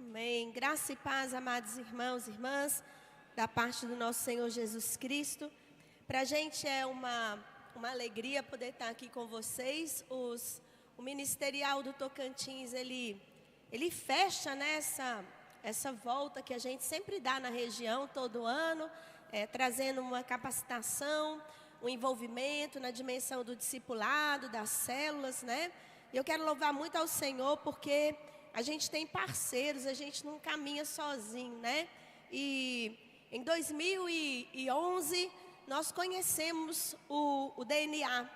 Amém. Graça e paz, amados irmãos e irmãs, da parte do nosso Senhor Jesus Cristo. Para a gente é uma alegria poder estar aqui com vocês. O Ministerial do Tocantins, ele fecha essa volta que a gente sempre dá na região todo ano, trazendo uma capacitação, um envolvimento na dimensão do discipulado, das células, né? E eu quero louvar muito ao Senhor porque a gente tem parceiros, a gente não caminha sozinho, né? E em 2011, nós conhecemos o DNA,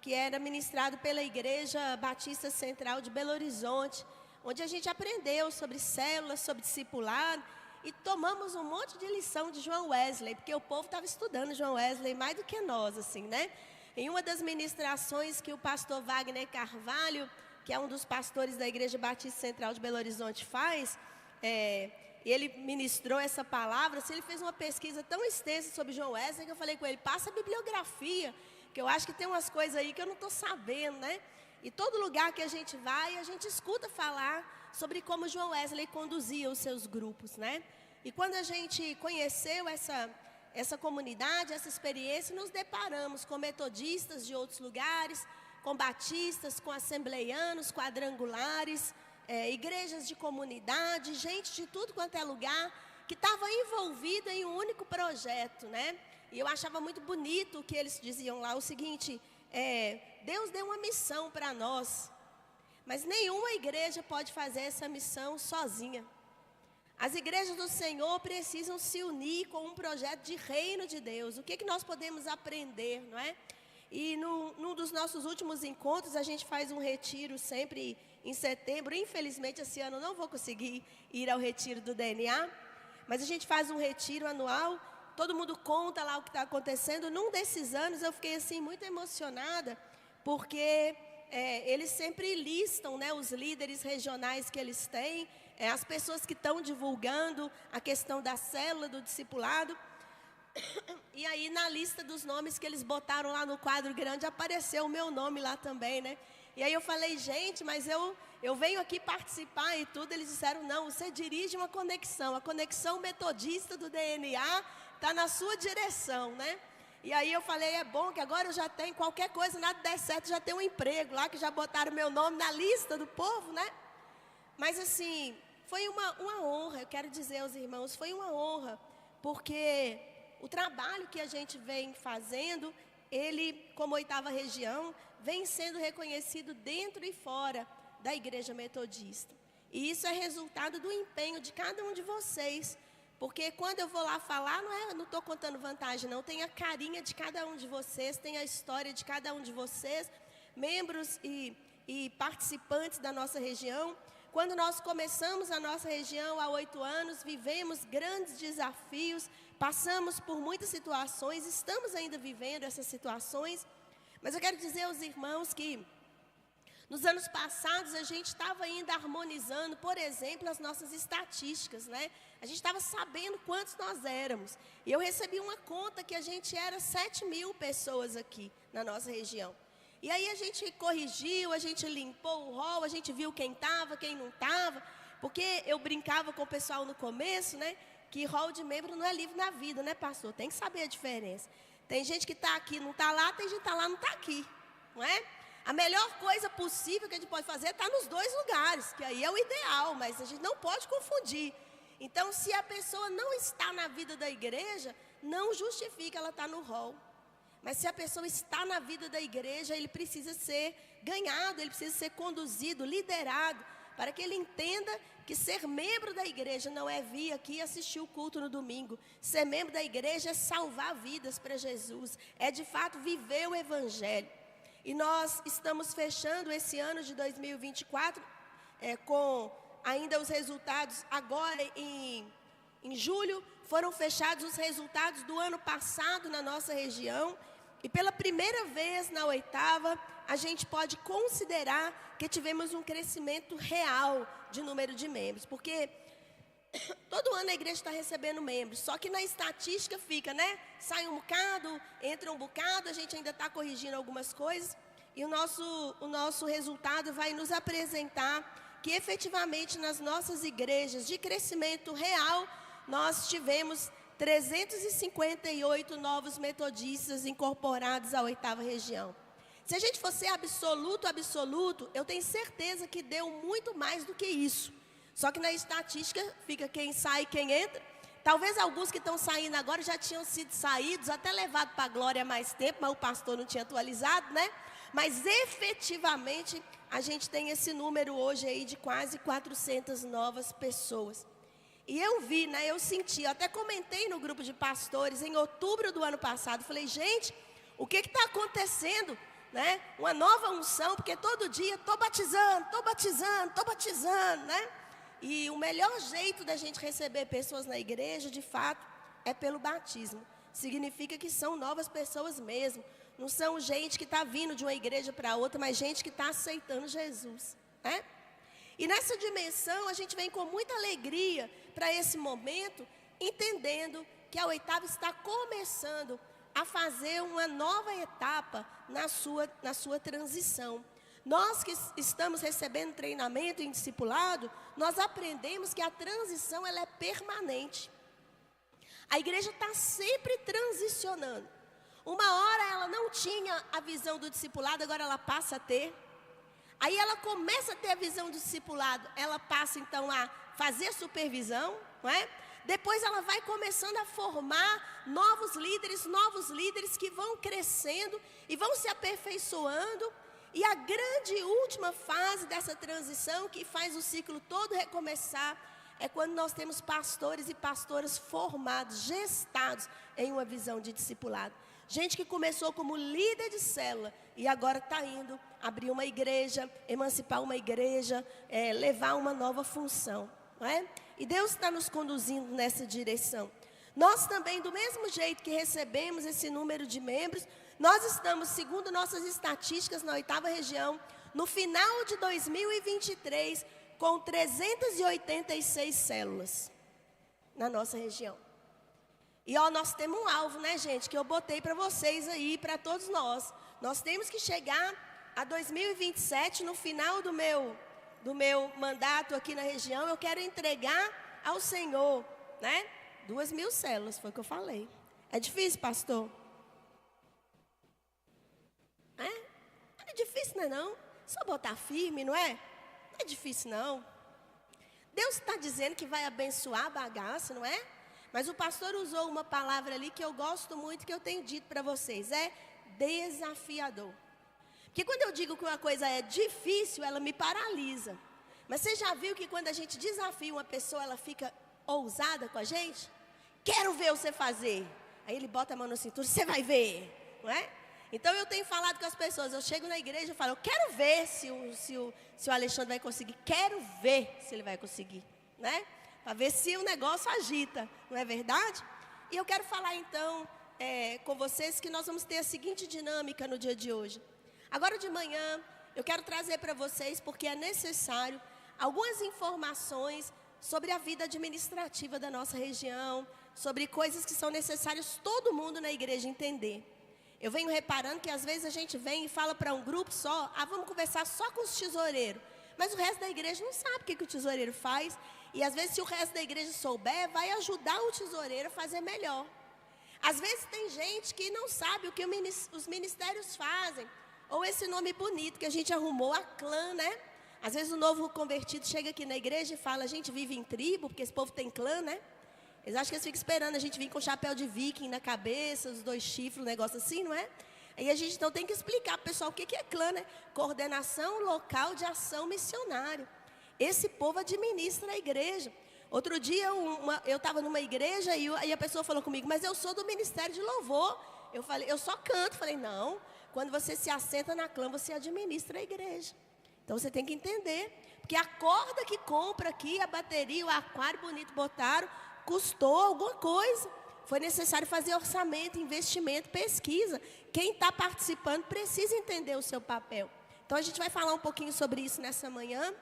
que era ministrado pela Igreja Batista Central de Belo Horizonte, onde a gente aprendeu sobre células, sobre discipulado, e tomamos um monte de lição de João Wesley, porque o povo estava estudando João Wesley mais do que nós, assim, né? Em uma das ministrações que o pastor Wagner Carvalho, que é um dos pastores da Igreja Batista Central de Belo Horizonte, faz, ele ministrou essa palavra. Ele fez uma pesquisa tão extensa sobre João Wesley que eu falei com ele, passa a bibliografia, que eu acho que tem umas coisas aí que eu não estou sabendo, né? E todo lugar que a gente vai, a gente escuta falar sobre como João Wesley conduzia os seus grupos, né? E quando a gente conheceu essa comunidade, essa experiência, nos deparamos com metodistas de outros lugares, com batistas, com assembleianos, quadrangulares, igrejas de comunidade, gente de tudo quanto é lugar, que estava envolvida em um único projeto, né? E eu achava muito bonito o que eles diziam lá, o seguinte, Deus deu uma missão para nós, mas nenhuma igreja pode fazer essa missão sozinha. As igrejas do Senhor precisam se unir com um projeto de reino de Deus. O que nós podemos aprender, não é? E num dos nossos últimos encontros, a gente faz um retiro sempre em setembro. Infelizmente, esse ano eu não vou conseguir ir ao retiro do DNA, mas a gente faz um retiro anual, todo mundo conta lá o que está acontecendo. Num desses anos, eu fiquei assim muito emocionada, porque eles sempre listam, né, os líderes regionais que eles têm, as pessoas que estão divulgando a questão da célula, do discipulado. E aí, na lista dos nomes que eles botaram lá no quadro grande, apareceu o meu nome lá também, né? E aí eu falei, gente, mas eu venho aqui participar e tudo. Eles disseram, não, você dirige uma conexão. A conexão metodista do DNA está na sua direção, né? E aí eu falei, é bom que agora eu já tenho qualquer coisa, nada der certo, já tenho um emprego lá, que já botaram meu nome na lista do povo, né? Mas assim, foi uma honra, eu quero dizer aos irmãos, foi uma honra, porque o trabalho que a gente vem fazendo, ele, como 8ª região, vem sendo reconhecido dentro e fora da Igreja Metodista. E isso é resultado do empenho de cada um de vocês. Porque quando eu vou lá falar, não estou contando vantagem, não. Tem a carinha de cada um de vocês, tem a história de cada um de vocês, membros e participantes da nossa região. Quando nós começamos a nossa região há 8 anos, vivemos grandes desafios, passamos por muitas situações, estamos ainda vivendo essas situações. Mas eu quero dizer aos irmãos que nos anos passados a gente estava ainda harmonizando, por exemplo, as nossas estatísticas, né? A gente estava sabendo quantos nós éramos. E eu recebi uma conta que a gente era 7.000 pessoas aqui na nossa região. E aí a gente corrigiu, a gente limpou o rol, a gente viu quem estava, quem não estava. Porque eu brincava com o pessoal no começo, né? Que rol de membro não é livre na vida, né, pastor? Tem que saber a diferença. Tem gente que está aqui, não está lá, tem gente que está lá, não está aqui, não é? A melhor coisa possível que a gente pode fazer é estar nos dois lugares, que aí é o ideal, mas a gente não pode confundir. Então, se a pessoa não está na vida da igreja, não justifica ela estar no rol. Mas se a pessoa está na vida da igreja, ele precisa ser ganhado, ele precisa ser conduzido, liderado, para que ele entenda que ser membro da igreja não é vir aqui assistir o culto no domingo. Ser membro da igreja é salvar vidas para Jesus, é de fato viver o evangelho. E nós estamos fechando esse ano de 2024 com ainda os resultados. Agora em julho foram fechados os resultados do ano passado na nossa região. E pela primeira vez na 8ª, a gente pode considerar que tivemos um crescimento real de número de membros. Porque todo ano a igreja está recebendo membros, só que na estatística fica, né? Sai um bocado, entra um bocado, a gente ainda está corrigindo algumas coisas. E o nosso resultado vai nos apresentar que efetivamente nas nossas igrejas de crescimento real, nós tivemos 358 novos metodistas incorporados à 8ª região. Se a gente fosse absoluto, eu tenho certeza que deu muito mais do que isso. Só que na estatística fica quem sai e quem entra. Talvez alguns que estão saindo agora já tinham sido saídos, até levados para a glória há mais tempo, mas o pastor não tinha atualizado, né? Mas efetivamente a gente tem esse número hoje aí de quase 400 novas pessoas. E eu vi, né, eu senti, eu até comentei no grupo de pastores em outubro do ano passado, falei, gente, o que está acontecendo? Né? Uma nova unção, porque todo dia estou batizando, né? E o melhor jeito da gente receber pessoas na igreja, de fato, é pelo batismo. Significa que são novas pessoas mesmo. Não são gente que está vindo de uma igreja para outra, mas gente que está aceitando Jesus, né? E nessa dimensão, a gente vem com muita alegria para esse momento, entendendo que a 8ª está começando a fazer uma nova etapa na sua transição. Nós que estamos recebendo treinamento em discipulado, nós aprendemos que a transição ela é permanente. A igreja está sempre transicionando. Uma hora ela não tinha a visão do discipulado, agora ela passa a ter. Aí ela começa a ter a visão do discipulado, ela passa então a fazer supervisão, não é? Depois ela vai começando a formar novos líderes que vão crescendo e vão se aperfeiçoando. E a grande última fase dessa transição, que faz o ciclo todo recomeçar, é quando nós temos pastores e pastoras formados, gestados em uma visão de discipulado. Gente que começou como líder de célula e agora está indo abrir uma igreja, emancipar uma igreja, levar uma nova função, não é? E Deus está nos conduzindo nessa direção. Nós também, do mesmo jeito que recebemos esse número de membros, nós estamos, segundo nossas estatísticas na 8ª região, no final de 2023, com 386 células na nossa região. E ó, nós temos um alvo, né, gente, que eu botei para vocês aí, para todos nós. Nós temos que chegar a 2027, no final do meu mandato aqui na região, eu quero entregar ao Senhor, né, 2.000 células, foi o que eu falei. É difícil, pastor? Não é difícil, não é não? Só botar firme, não é? Não é difícil, não. Deus está dizendo que vai abençoar a bagaça, não é? Mas o pastor usou uma palavra ali que eu gosto muito, que eu tenho dito para vocês, é desafiador. Porque quando eu digo que uma coisa é difícil, ela me paralisa. Mas você já viu que quando a gente desafia uma pessoa, ela fica ousada com a gente? Quero ver você fazer. Aí ele bota a mão na cintura, você vai ver, não é? Então eu tenho falado com as pessoas, eu chego na igreja e falo, eu quero ver se o Alexandre vai conseguir, quero ver se ele vai conseguir, né? Para ver se o negócio agita, não é verdade? E eu quero falar então com vocês que nós vamos ter a seguinte dinâmica no dia de hoje. Agora de manhã, eu quero trazer para vocês, porque é necessário, algumas informações sobre a vida administrativa da nossa região, sobre coisas que são necessárias todo mundo na igreja entender. Eu venho reparando que às vezes a gente vem e fala para um grupo só, vamos conversar só com os tesoureiros. Mas o resto da igreja não sabe o que o tesoureiro faz. E às vezes se o resto da igreja souber, vai ajudar o tesoureiro a fazer melhor. Às vezes tem gente que não sabe o que os ministérios fazem. Ou esse nome bonito que a gente arrumou, a clã, né? Às vezes o novo convertido chega aqui na igreja e fala, a gente vive em tribo, porque esse povo tem clã, né? Eles acham que eles ficam esperando a gente vir com chapéu de viking na cabeça, os 2 chifres, um negócio assim, não é? Aí a gente então tem que explicar para o pessoal o que é clã, né? Coordenação Local de Ação Missionária. Esse povo administra a igreja. Outro dia eu estava numa igreja e a pessoa falou comigo, mas eu sou do Ministério de Louvor. Eu falei, eu só canto. Falei, não, quando você se assenta na clã, você administra a igreja. Então você tem que entender, porque a corda que compra aqui, a bateria, o aquário bonito botaram, custou alguma coisa. Foi necessário fazer orçamento, investimento, pesquisa. Quem está participando precisa entender o seu papel. Então a gente vai falar um pouquinho sobre isso nessa manhã.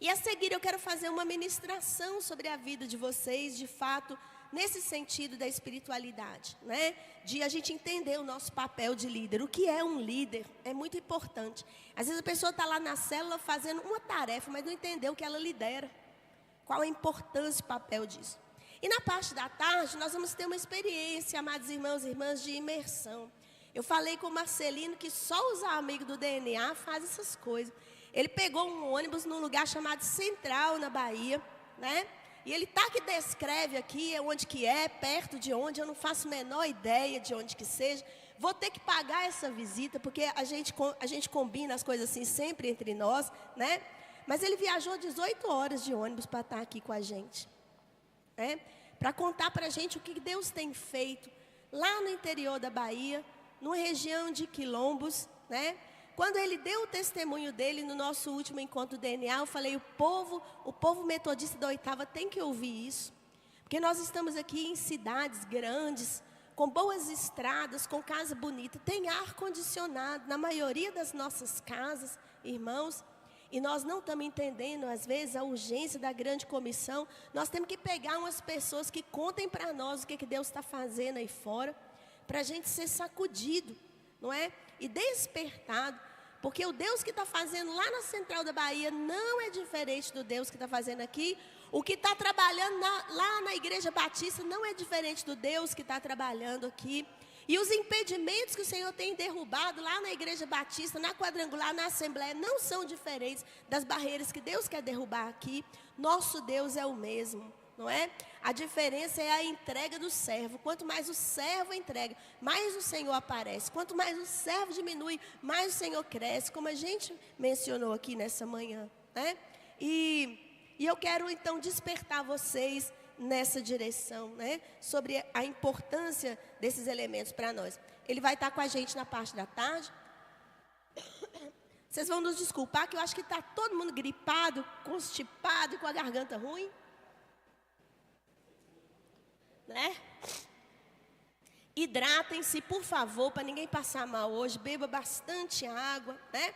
E a seguir eu quero fazer uma ministração sobre a vida de vocês, de fato, nesse sentido da espiritualidade, né? De a gente entender o nosso papel de líder. O que é um líder é muito importante. Às vezes a pessoa está lá na célula fazendo uma tarefa, mas não entendeu o que ela lidera. Qual a importância e papel disso. E na parte da tarde, nós vamos ter uma experiência, amados irmãos e irmãs, de imersão. Eu falei com o Marcelino que só os amigos do DNA fazem essas coisas. Ele pegou um ônibus num lugar chamado Central, na Bahia, né? E ele tá que descreve aqui onde que é, perto de onde, eu não faço a menor ideia de onde que seja. Vou ter que pagar essa visita, porque a gente combina as coisas assim sempre entre nós, né? Mas ele viajou 18 horas de ônibus para estar aqui com a gente, né? Para contar para a gente o que Deus tem feito lá no interior da Bahia, numa região de quilombos, né? Quando ele deu o testemunho dele no nosso último encontro do DNA, eu falei, o povo metodista da oitava tem que ouvir isso. Porque nós estamos aqui em cidades grandes, com boas estradas, com casa bonita, tem ar-condicionado na maioria das nossas casas, irmãos. E nós não estamos entendendo, às vezes, a urgência da grande comissão. Nós temos que pegar umas pessoas que contem para nós o que Deus está fazendo aí fora, para a gente ser sacudido, não é? E despertado. Porque o Deus que está fazendo lá na Central da Bahia não é diferente do Deus que está fazendo aqui. O que está trabalhando lá na Igreja Batista não é diferente do Deus que está trabalhando aqui. E os impedimentos que o Senhor tem derrubado lá na Igreja Batista, na Quadrangular, na Assembleia, não são diferentes das barreiras que Deus quer derrubar aqui. Nosso Deus é o mesmo, não é? A diferença é a entrega do servo. Quanto mais o servo entrega, mais o Senhor aparece. Quanto mais o servo diminui, mais o Senhor cresce, como a gente mencionou aqui nessa manhã, né? E eu quero então despertar vocês nessa direção, né? Sobre a importância desses elementos para nós. Ele vai estar com a gente na parte da tarde. Vocês vão nos desculpar que eu acho que está todo mundo gripado, constipado e com a garganta ruim, né? Hidratem-se, por favor, para ninguém passar mal hoje. Beba bastante água, né?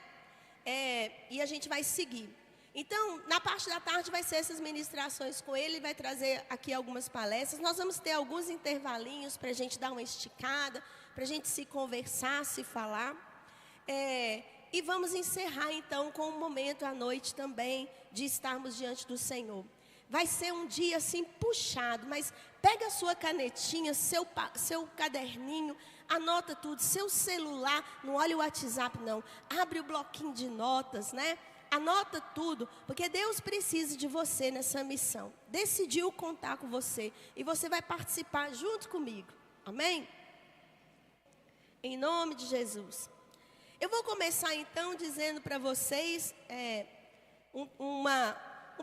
E a gente vai seguir. Então, na parte da tarde vai ser essas ministrações com ele. Ele vai trazer aqui algumas palestras. Nós vamos ter alguns intervalinhos para a gente dar uma esticada, para a gente se conversar, se falar. E vamos encerrar, então, com um momento à noite também de estarmos diante do Senhor. Vai ser um dia assim puxado, mas pega a sua canetinha, seu caderninho, anota tudo, seu celular, não olha o WhatsApp não, abre o bloquinho de notas, né? Anota tudo, porque Deus precisa de você nessa missão. Decidiu contar com você e você vai participar junto comigo, amém? Em nome de Jesus. Eu vou começar então dizendo para vocês um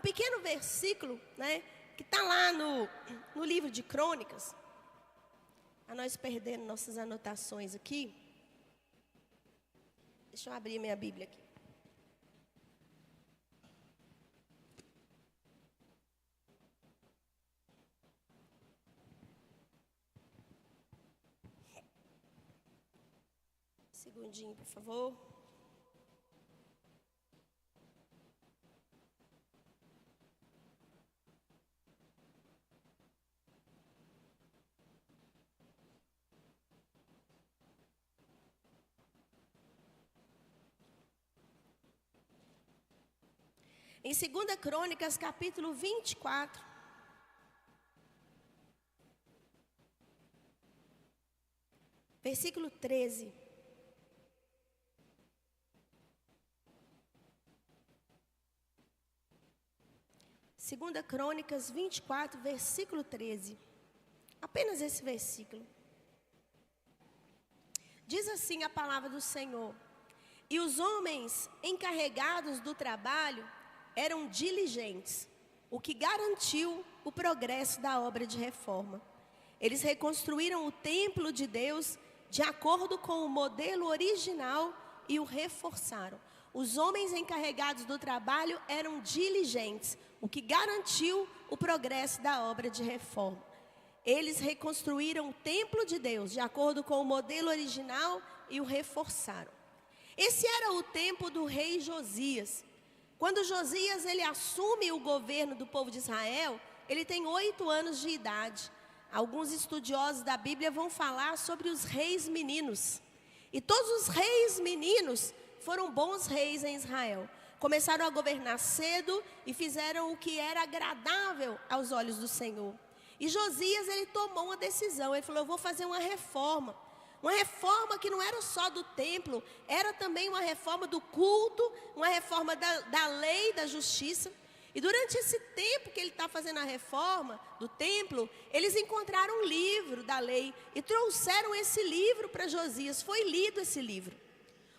pequeno versículo, né, que está lá no livro de Crônicas. A nós perdendo nossas anotações aqui. Deixa eu abrir minha Bíblia aqui. Segundinho, por favor. Em 2 Crônicas, capítulo 24. Versículo 13. Segunda Crônicas 24, versículo 13. Apenas esse versículo. Diz assim a palavra do Senhor: e os homens encarregados do trabalho eram diligentes, o que garantiu o progresso da obra de reforma. Eles reconstruíram o templo de Deus de acordo com o modelo original e o reforçaram. Os homens encarregados do trabalho eram diligentes, o que garantiu o progresso da obra de reforma. Eles reconstruíram o templo de Deus de acordo com o modelo original e o reforçaram. Esse era o tempo do rei Josias. Quando Josias ele assume o governo do povo de Israel, ele tem 8 anos de idade. alguns estudiosos da Bíblia vão falar sobre os reis meninos. E todos os reis meninos foram bons reis em Israel. Começaram a governar cedo e fizeram o que era agradável aos olhos do Senhor. E Josias, ele tomou uma decisão. Ele falou, eu vou fazer uma reforma. Uma reforma que não era só do templo, era também uma reforma do culto, uma reforma da lei, da justiça. E durante esse tempo que ele está fazendo a reforma do templo, eles encontraram um livro da lei e trouxeram esse livro para Josias. Foi lido esse livro.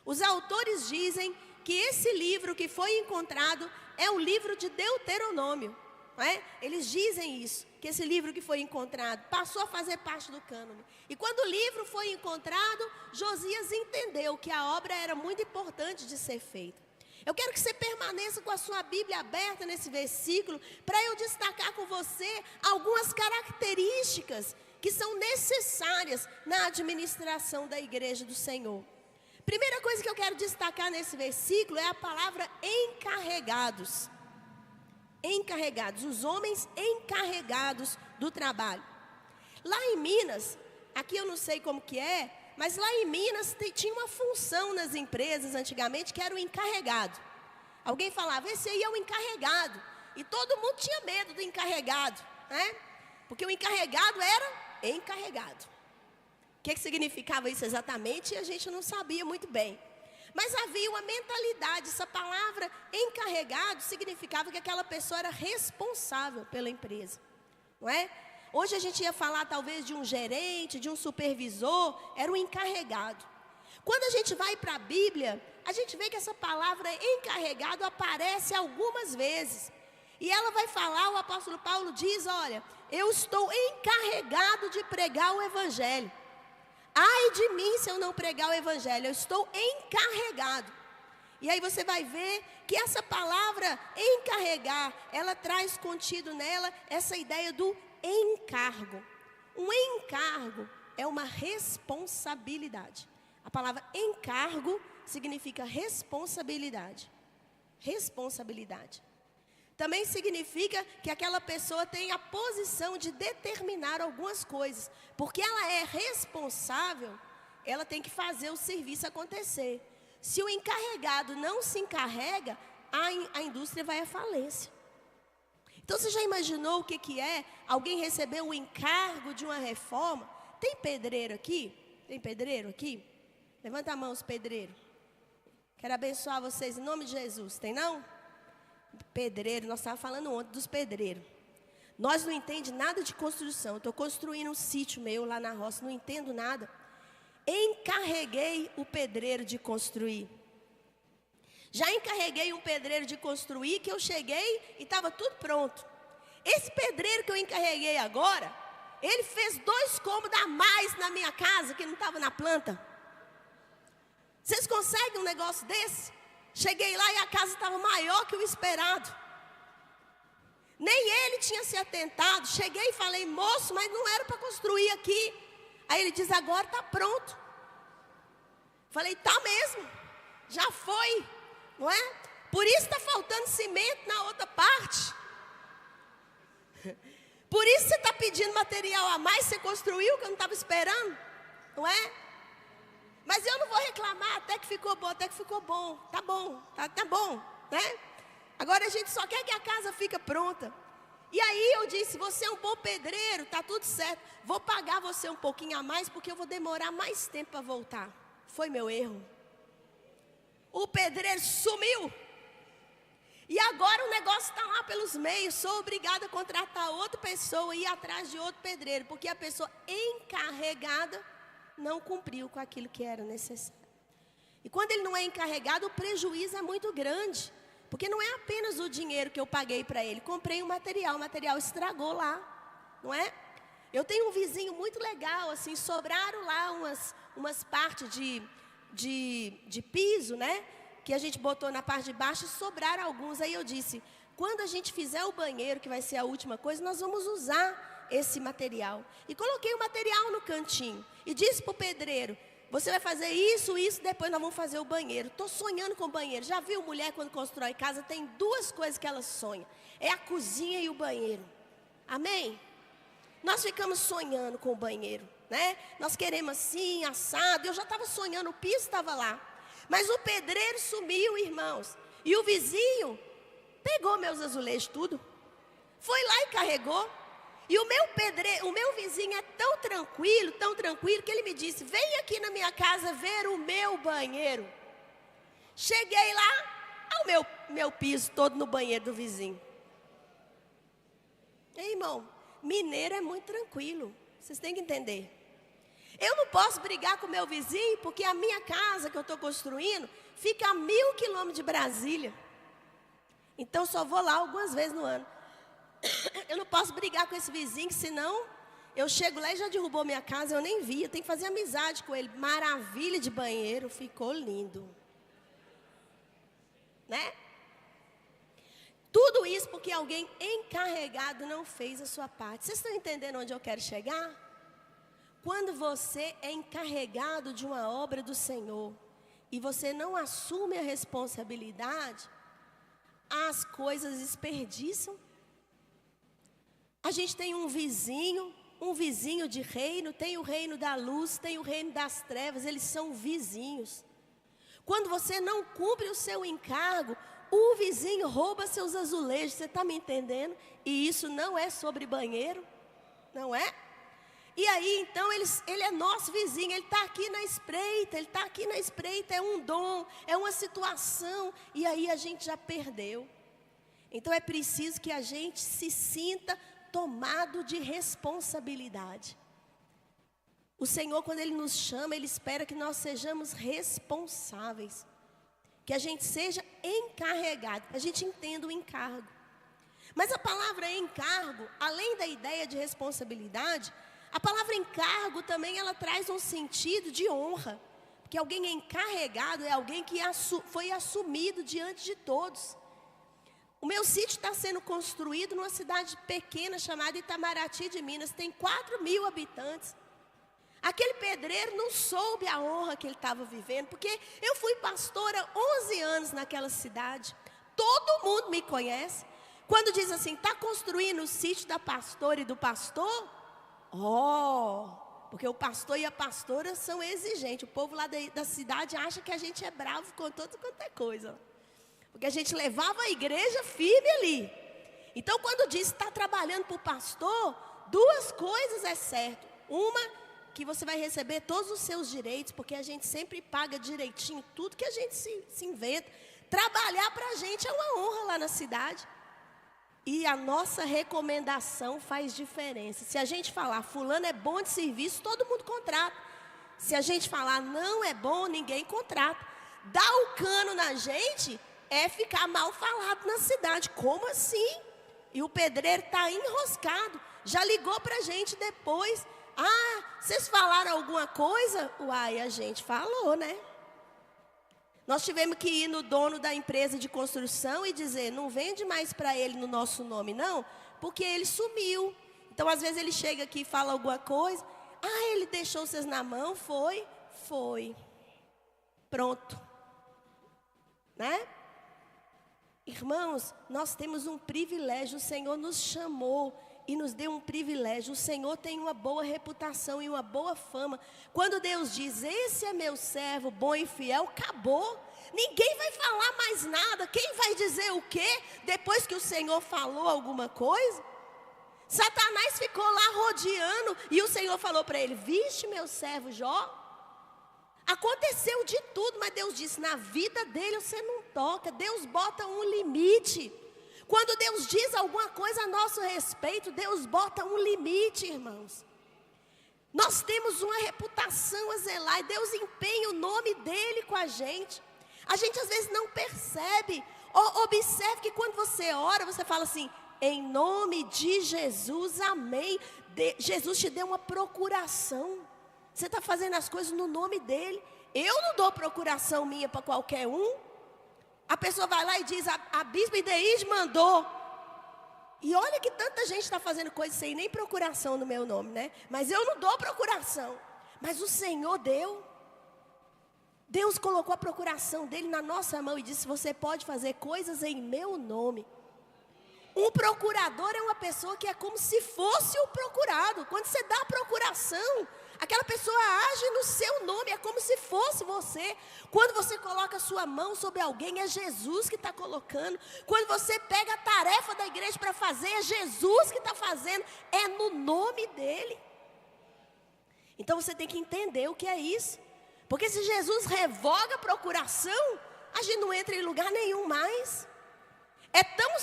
Os autores dizem que esse livro que foi encontrado é o livro de Deuteronômio. Não é? Eles dizem isso, que esse livro que foi encontrado passou a fazer parte do cânone. E quando o livro foi encontrado, Josias entendeu que a obra era muito importante de ser feita. Eu quero que você permaneça com a sua Bíblia aberta nesse versículo, para eu destacar com você algumas características que são necessárias na administração da igreja do Senhor. Primeira coisa que eu quero destacar nesse versículo é a palavra encarregados. Encarregados, os homens encarregados do trabalho. Lá em Minas, aqui eu não sei como que é, mas lá em Minas tinha uma função nas empresas antigamente que era o encarregado. Alguém falava, esse aí é o encarregado. E todo mundo tinha medo do encarregado, né? Porque o encarregado era encarregado. O que significava isso exatamente? A gente não sabia muito bem. Mas havia uma mentalidade, essa palavra encarregado significava que aquela pessoa era responsável pela empresa, não é? Hoje a gente ia falar talvez de um gerente, de um supervisor, era o encarregado. Quando a gente vai para a Bíblia, a gente vê que essa palavra encarregado aparece algumas vezes. E ela vai falar, o apóstolo Paulo diz, olha, eu estou encarregado de pregar o evangelho. Ai de mim se eu não pregar o evangelho, eu estou encarregado. E aí você vai ver que essa palavra encarregar, ela traz contido nela essa ideia do encargo. Um encargo é uma responsabilidade. A palavra encargo significa responsabilidade. Responsabilidade. Também significa que aquela pessoa tem a posição de determinar algumas coisas. Porque ela é responsável, ela tem que fazer o serviço acontecer. Se o encarregado não se encarrega, a indústria vai à falência. Então você já imaginou o que é alguém receber o encargo de uma reforma? Tem pedreiro aqui? Tem pedreiro aqui? Levanta a mão os pedreiros. Quero abençoar vocês em nome de Jesus. Tem não? Pedreiro, nós estávamos falando ontem dos pedreiros. Nós não entendemos nada de construção. Estou construindo um sítio meu lá na roça, não entendo nada. Encarreguei o pedreiro de construir. Já encarreguei um pedreiro de construir que eu cheguei e estava tudo pronto. Esse pedreiro que eu encarreguei agora, ele fez 2 cômodos a mais na minha casa que não estava na planta. Vocês conseguem um negócio desse? Cheguei lá e a casa estava maior que o esperado. Nem ele tinha se atentado. Cheguei e falei, moço, mas não era para construir aqui. Aí ele diz, agora está pronto. Falei, tá mesmo, já foi, não é? Por isso está faltando cimento na outra parte. Por isso você está pedindo material a mais, você construiu que eu não estava esperando, não é? Mas eu não vou reclamar, até que ficou bom, tá bom, tá bom, né? Agora a gente só quer que a casa fique pronta. E aí eu disse, você é um bom pedreiro, tá tudo certo. Vou pagar você um pouquinho a mais, porque eu vou demorar mais tempo para voltar. Foi meu erro. O pedreiro sumiu. E agora o negócio está lá pelos meios. Sou obrigada a contratar outra pessoa e ir atrás de outro pedreiro, porque a pessoa encarregada não cumpriu com aquilo que era necessário. E quando ele não é encarregado, o prejuízo é muito grande. Porque não é apenas o dinheiro que eu paguei para ele. Comprei o material estragou lá, não é? Eu tenho um vizinho muito legal, assim, sobraram lá umas partes de piso, né? Que a gente botou na parte de baixo, sobraram alguns. Aí eu disse, quando a gente fizer o banheiro, que vai ser a última coisa, nós vamos usar esse material. E coloquei o material no cantinho. E disse para o pedreiro, você vai fazer isso, depois nós vamos fazer o banheiro. Estou sonhando com o banheiro. Já viu mulher quando constrói casa? Tem 2 coisas que ela sonha. É a cozinha e o banheiro. Amém? nós ficamos sonhando com o banheiro, né? Nós queremos assim, assado. Eu já estava sonhando, o piso estava lá. Mas o pedreiro sumiu, irmãos. E o vizinho pegou meus azulejos tudo. Foi lá e carregou. E o meu vizinho é tão tranquilo, que ele me disse: vem aqui na minha casa ver o meu banheiro. Cheguei lá, o meu piso todo no banheiro do vizinho. Ei, irmão, mineiro é muito tranquilo, vocês têm que entender. Eu não posso brigar com o meu vizinho, porque a minha casa que eu estou construindo fica a 1.000 quilômetros de Brasília. Então só vou lá algumas vezes no ano. Eu não posso brigar com esse vizinho, senão eu chego lá e já derrubou minha casa, eu nem vi. Eu tenho que fazer amizade com ele. Maravilha de banheiro, ficou lindo. Né? Tudo isso porque alguém encarregado não fez a sua parte. Vocês estão entendendo onde eu quero chegar? Quando você é encarregado de uma obra do Senhor e você não assume a responsabilidade, as coisas desperdiçam. A gente tem um vizinho de reino, tem o reino da luz, tem o reino das trevas, eles são vizinhos. Quando você não cumpre o seu encargo, o vizinho rouba seus azulejos, você está me entendendo? E isso não é sobre banheiro, não é? E aí, então, ele é nosso vizinho, ele está aqui na espreita, é um dom, é uma situação, e aí a gente já perdeu. Então é preciso que a gente se sinta tomado de responsabilidade. O Senhor, quando Ele nos chama, Ele espera que nós sejamos responsáveis. Que a gente seja encarregado, que a gente entenda o encargo. Mas a palavra encargo, além da ideia de responsabilidade, a palavra encargo também ela traz um sentido de honra. Porque alguém encarregado é alguém que foi assumido diante de todos. O meu sítio está sendo construído numa cidade pequena chamada Itamaraty de Minas. Tem 4.000 habitantes. Aquele pedreiro não soube a honra que ele estava vivendo, porque eu fui pastora 11 anos naquela cidade. Todo mundo me conhece. Quando diz assim, está construindo o sítio da pastora e do pastor? Porque o pastor e a pastora são exigentes. O povo lá da cidade acha que a gente é bravo com tudo quanto é coisa. Porque a gente levava a igreja firme ali. Então, quando diz que está trabalhando para o pastor, duas coisas é certo. Uma, que você vai receber todos os seus direitos, porque a gente sempre paga direitinho tudo que a gente se inventa. Trabalhar para a gente é uma honra lá na cidade. E a nossa recomendação faz diferença. Se a gente falar, fulano é bom de serviço, todo mundo contrata. Se a gente falar, não é bom, ninguém contrata. Dar o cano na gente é ficar mal falado na cidade. Como assim? E o pedreiro está enroscado. Já ligou para a gente depois. Vocês falaram alguma coisa? Uai, a gente falou, né? Nós tivemos que ir no dono da empresa de construção e dizer, não vende mais para ele no nosso nome, não, porque ele sumiu. Então, às vezes, ele chega aqui e fala alguma coisa. Ele deixou vocês na mão? Foi. Pronto. Né? Irmãos, nós temos um privilégio, o Senhor nos chamou e nos deu um privilégio. O Senhor tem uma boa reputação e uma boa fama. Quando Deus diz, esse é meu servo bom e fiel, acabou. Ninguém vai falar mais nada. Quem vai dizer o quê depois que o Senhor falou alguma coisa? Satanás ficou lá rodeando e o Senhor falou para ele, viste meu servo Jó? Aconteceu de tudo, mas Deus disse, na vida dele você não toca. Deus bota um limite. Quando Deus diz alguma coisa a nosso respeito, Deus bota um limite, irmãos. Nós temos uma reputação a zelar e Deus empenha o nome dele com a gente. A gente às vezes não percebe. Observe que quando você ora, você fala assim, em nome de Jesus, amém. Jesus te deu uma procuração. Você está fazendo as coisas no nome dele. Eu não dou procuração minha para qualquer um. A pessoa vai lá e diz, a bispa Ideide mandou. E olha que tanta gente está fazendo coisa sem nem procuração no meu nome, né? Mas eu não dou procuração. Mas o Senhor deu. Deus colocou a procuração dele na nossa mão e disse, você pode fazer coisas em meu nome. Um procurador é uma pessoa que é como se fosse o procurado. Quando você dá a procuração, aquela pessoa age no seu nome, é como se fosse você. Quando você coloca a sua mão sobre alguém, é Jesus que está colocando. Quando você pega a tarefa da igreja para fazer, é Jesus que está fazendo. É no nome dele. Então você tem que entender o que é isso. Porque se Jesus revoga a procuração, a gente não entra em lugar nenhum mais. É tão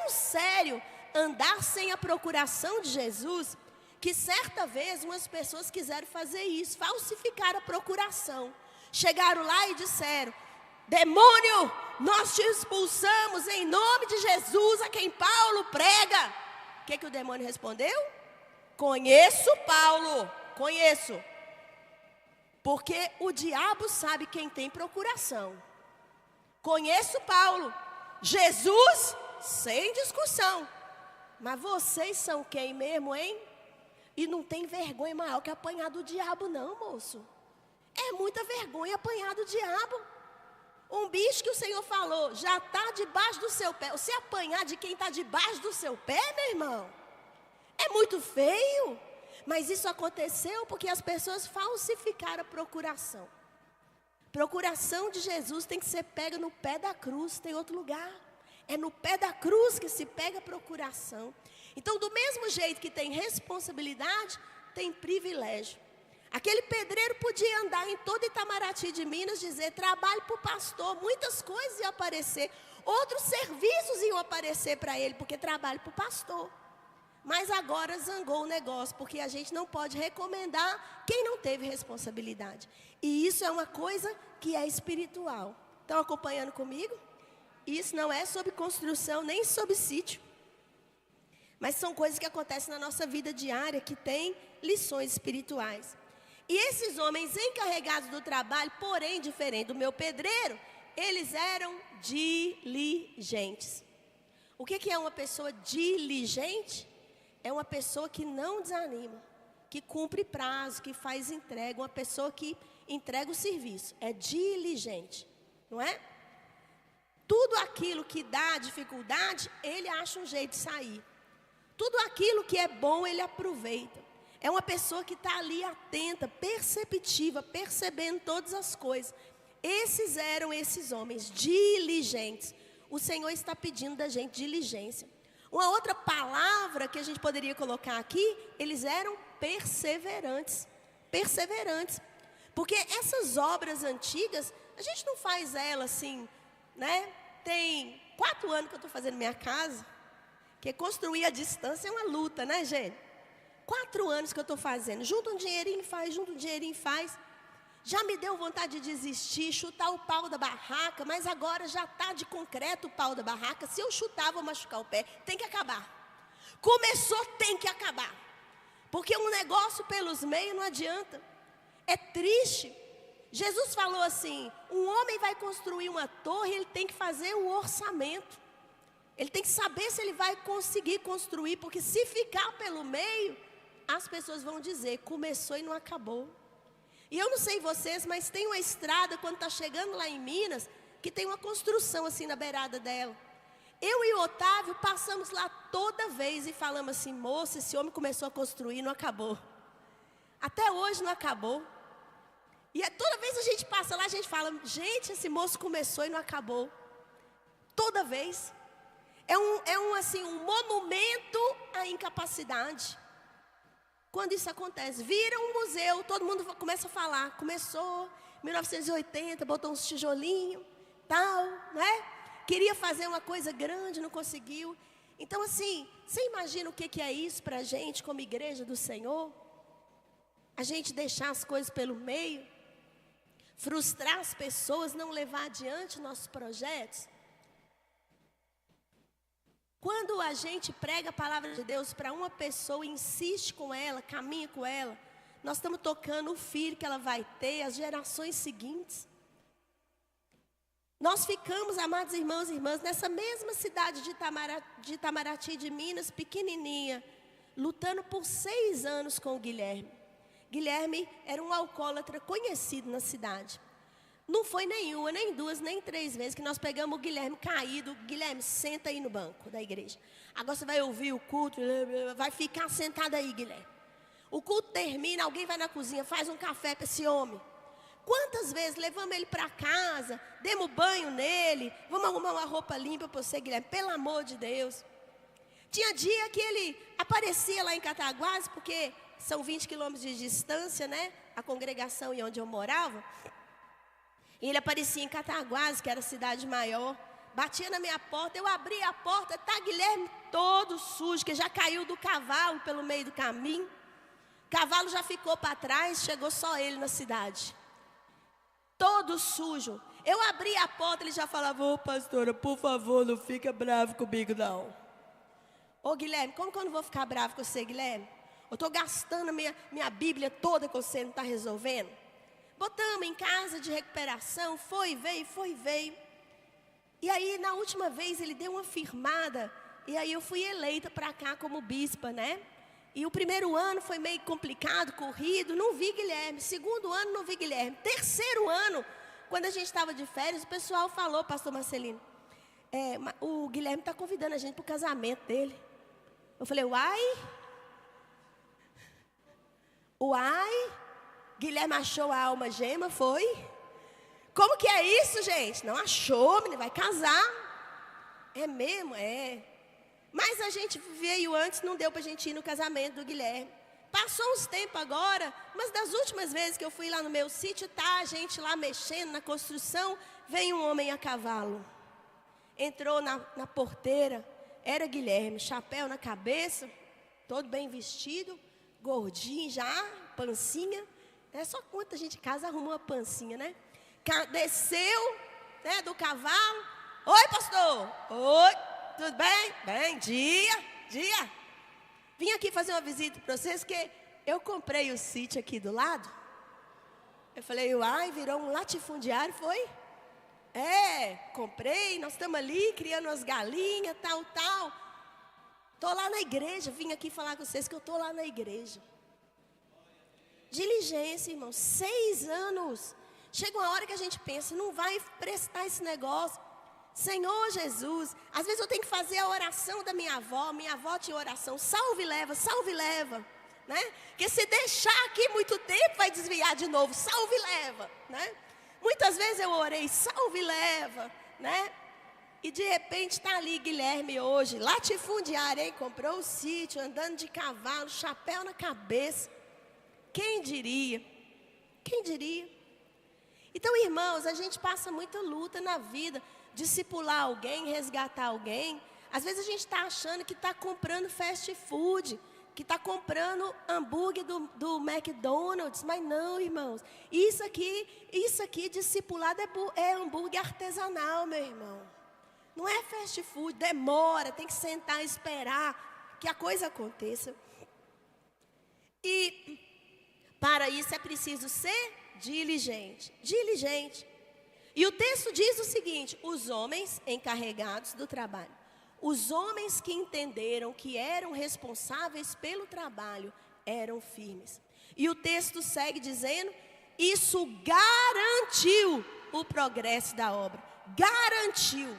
sério andar sem a procuração de Jesus, que certa vez umas pessoas quiseram fazer isso, falsificar a procuração. Chegaram lá e disseram: demônio, nós te expulsamos em nome de Jesus, a quem Paulo prega. O que o demônio respondeu? Conheço Paulo, conheço. Porque o diabo sabe quem tem procuração. Conheço Paulo. Jesus, sem discussão. Mas vocês são quem mesmo, hein? E não tem vergonha maior que apanhar do diabo não, moço. É muita vergonha apanhar do diabo. Um bicho que o Senhor falou, já está debaixo do seu pé. Você apanhar de quem está debaixo do seu pé, meu irmão, é muito feio. Mas isso aconteceu porque as pessoas falsificaram a procuração. Procuração de Jesus tem que ser pega no pé da cruz, tem outro lugar. É no pé da cruz que se pega a procuração. Então, do mesmo jeito que tem responsabilidade, tem privilégio. Aquele pedreiro podia andar em todo Itamaraty de Minas, dizer: trabalho para o pastor, muitas coisas iam aparecer. Outros serviços iam aparecer para ele, porque trabalho para o pastor. Mas agora zangou o negócio, porque a gente não pode recomendar quem não teve responsabilidade. E isso é uma coisa que é espiritual. Estão acompanhando comigo? Isso não é sobre construção, nem sobre sítio. Mas são coisas que acontecem na nossa vida diária, que tem lições espirituais. E esses homens encarregados do trabalho, porém diferente do meu pedreiro, eles eram diligentes. O que é uma pessoa diligente? É uma pessoa que não desanima, que cumpre prazo, que faz entrega, uma pessoa que entrega o serviço. É diligente, não é? Tudo aquilo que dá dificuldade, ele acha um jeito de sair. Tudo aquilo que é bom, ele aproveita. É uma pessoa que está ali atenta, perceptiva, percebendo todas as coisas. Esses eram esses homens, diligentes. O Senhor está pedindo da gente diligência. Uma outra palavra que a gente poderia colocar aqui, eles eram perseverantes. Perseverantes. Porque essas obras antigas, a gente não faz elas assim, né? Tem 4 anos que eu estou fazendo minha casa, que construir a distância é uma luta, né, gente? 4 anos que eu estou fazendo. Junta um dinheirinho, faz, junta um dinheirinho, faz. Já me deu vontade de desistir, chutar o pau da barraca, mas agora já está de concreto o pau da barraca. Se eu chutar, vou machucar o pé. Tem que acabar. Começou, tem que acabar. Porque um negócio pelos meios não adianta. É triste. Jesus falou assim: um homem vai construir uma torre, ele tem que fazer um orçamento. Ele tem que saber se ele vai conseguir construir, porque se ficar pelo meio, as pessoas vão dizer: começou e não acabou. E eu não sei vocês, mas tem uma estrada, quando está chegando lá em Minas, que tem uma construção assim na beirada dela. Eu e o Otávio passamos lá toda vez e falamos assim: moça, esse homem começou a construir e não acabou. Até hoje não acabou. E toda vez que a gente passa lá, a gente fala: gente, esse moço começou e não acabou. Toda vez. É um monumento à incapacidade. Quando isso acontece, vira um museu, todo mundo começa a falar: começou em 1980, botou uns tijolinhos, tal, né? Queria fazer uma coisa grande, não conseguiu. Então assim, você imagina o que é isso para a gente como igreja do Senhor? A gente deixar as coisas pelo meio, frustrar as pessoas, não levar adiante nossos projetos. Quando a gente prega a palavra de Deus para uma pessoa, insiste com ela, caminha com ela, nós estamos tocando o filho que ela vai ter, as gerações seguintes. Nós ficamos, amados irmãos e irmãs, nessa mesma cidade de Itamaraty de Minas, pequenininha, lutando por 6 anos com o Guilherme. Guilherme era um alcoólatra conhecido na cidade. Não foi nenhuma, nem duas, nem três vezes que nós pegamos o Guilherme caído. Guilherme, senta aí no banco da igreja. Agora você vai ouvir o culto, vai ficar sentado aí, Guilherme. O culto termina, alguém vai na cozinha, faz um café para esse homem. Quantas vezes levamos ele para casa, demos banho nele, vamos arrumar uma roupa limpa para você, Guilherme, pelo amor de Deus. Tinha dia que ele aparecia lá em Cataguases, porque são 20 quilômetros de distância, né? A congregação e onde eu morava. E ele aparecia em Cataguases, que era a cidade maior. Batia na minha porta, eu abria a porta, tá Guilherme todo sujo, que já caiu do cavalo pelo meio do caminho. O cavalo já ficou para trás, chegou só ele na cidade. Todo sujo. Eu abria a porta, ele já falava, ô pastora, por favor, não fica bravo comigo não. Ô Guilherme, como que eu não vou ficar bravo com você, Guilherme? Eu estou gastando minha Bíblia toda que você não está resolvendo. Botamos em casa de recuperação, foi, veio. E aí, na última vez, ele deu uma firmada. E aí, eu fui eleita para cá como bispa, né? E o primeiro ano foi meio complicado, corrido, não vi Guilherme. Segundo ano, não vi Guilherme. Terceiro ano, quando a gente estava de férias, o pessoal falou, pastor Marcelino, o Guilherme está convidando a gente para o casamento dele. Eu falei, uai, Guilherme achou a alma gêmea, foi? Como que é isso, gente? Não achou, menino, vai casar. É mesmo? É. Mas a gente veio antes, não deu para a gente ir no casamento do Guilherme. Passou uns tempos agora, mas das últimas vezes que eu fui lá no meu sítio, tá a gente lá mexendo na construção, veio um homem a cavalo. Entrou na porteira, era Guilherme, chapéu na cabeça, todo bem vestido, gordinho já, pancinha. É só quando a gente casa arruma uma pancinha, né? Desceu, né, do cavalo. Oi, pastor. Oi, tudo bem? Bem, dia. Vim aqui fazer uma visita para vocês, porque eu comprei o sítio aqui do lado. Eu falei, uai, virou um latifundiário, foi? Comprei, nós estamos ali criando umas galinhas, tal. Estou lá na igreja, vim aqui falar com vocês que eu estou lá na igreja. Diligência, irmão, 6 anos. Chega uma hora que a gente pensa, não vai prestar esse negócio. Senhor Jesus, às vezes eu tenho que fazer a oração da minha avó tinha oração, salve e leva, né? Porque se deixar aqui muito tempo, vai desviar de novo, salve e leva, né? Muitas vezes eu orei, salve e leva, né? E de repente está ali Guilherme hoje, latifundiário, hein? Comprou o sítio, andando de cavalo, chapéu na cabeça. Quem diria? Então, irmãos, a gente passa muita luta na vida, discipular alguém, resgatar alguém. Às vezes a gente está achando que está comprando fast food, que está comprando hambúrguer do McDonald's, mas não, irmãos. Isso aqui discipulado é hambúrguer artesanal, meu irmão. Não é fast food, demora, tem que sentar e esperar que a coisa aconteça. E para isso é preciso ser diligente. E o texto diz o seguinte, os homens encarregados do trabalho, os homens que entenderam que eram responsáveis pelo trabalho, eram firmes. E o texto segue dizendo, isso garantiu o progresso da obra. Garantiu.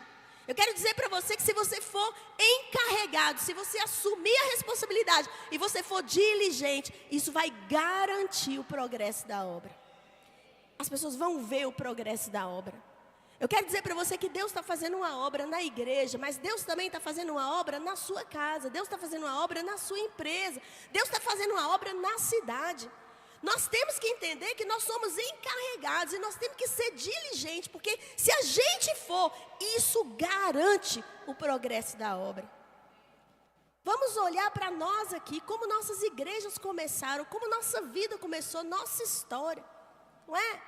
Eu quero dizer para você que se você for encarregado, se você assumir a responsabilidade e você for diligente, isso vai garantir o progresso da obra. As pessoas vão ver o progresso da obra. Eu quero dizer para você que Deus está fazendo uma obra na igreja, mas Deus também está fazendo uma obra na sua casa. Deus está fazendo uma obra na sua empresa. Deus está fazendo uma obra na cidade. Nós temos que entender que nós somos encarregados e nós temos que ser diligentes, porque se a gente for, isso garante o progresso da obra. Vamos olhar para nós aqui, como nossas igrejas começaram, como nossa vida começou, nossa história, não é?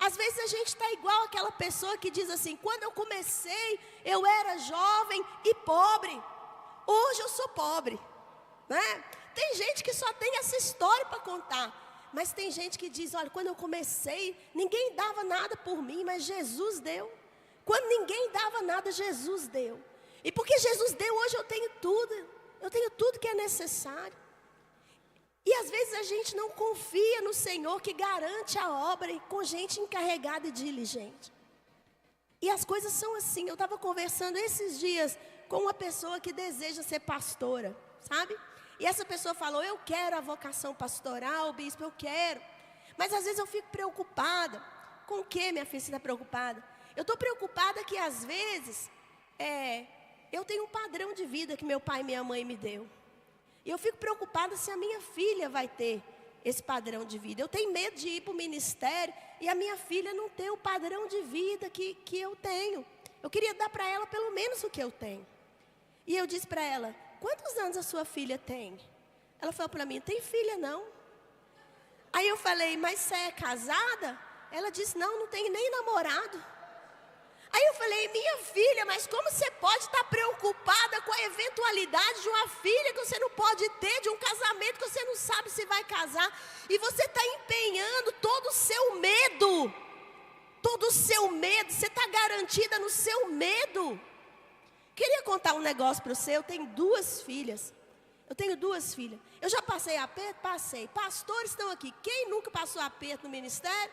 Às vezes a gente está igual aquela pessoa que diz assim, quando eu comecei, eu era jovem e pobre, hoje eu sou pobre, né? Tem gente que só tem essa história para contar. Mas tem gente que diz, olha, quando eu comecei, ninguém dava nada por mim, mas Jesus deu. Quando ninguém dava nada, Jesus deu. E porque Jesus deu, hoje eu tenho tudo que é necessário. E às vezes a gente não confia no Senhor que garante a obra e com gente encarregada e diligente. E as coisas são assim. Eu estava conversando esses dias com uma pessoa que deseja ser pastora, sabe? E essa pessoa falou, eu quero a vocação pastoral, bispo, eu quero. Mas às vezes eu fico preocupada. Com o que, minha filha, você está preocupada? Eu estou preocupada que às vezes, eu tenho um padrão de vida que meu pai e minha mãe me deu. E eu fico preocupada se a minha filha vai ter esse padrão de vida. Eu tenho medo de ir para o ministério e a minha filha não ter o padrão de vida que eu tenho. Eu queria dar para ela pelo menos o que eu tenho. E eu disse para ela, quantos anos a sua filha tem? Ela falou para mim, tem filha não. Aí eu falei, mas você é casada? Ela disse, não tenho nem namorado. Aí eu falei, minha filha, mas como você pode estar preocupada com a eventualidade de uma filha que você não pode ter, de um casamento que você não sabe se vai casar, e você está empenhando todo o seu medo, você está garantida no seu medo. Queria contar um negócio para você, eu tenho duas filhas. Eu já passei aperto? Passei. Pastores estão aqui, quem nunca passou aperto no ministério?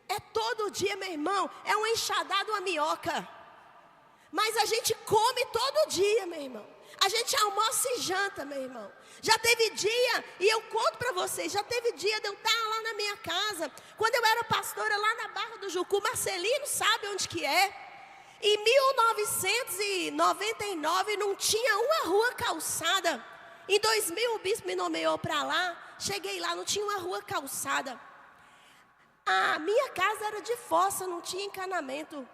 É todo dia, meu irmão, é uma enxadada, uma minhoca. Mas a gente come todo dia, meu irmão. A gente almoça e janta, meu irmão. Já teve dia, e eu conto para vocês, já teve dia de eu estar lá na minha casa. Quando eu era pastora lá na Barra do Jucu, Marcelino sabe onde que é. Em 1999 não tinha uma rua calçada. Em 2000 o bispo me nomeou para lá. Cheguei lá, não tinha uma rua calçada. A minha casa era de fossa, não tinha encanamento.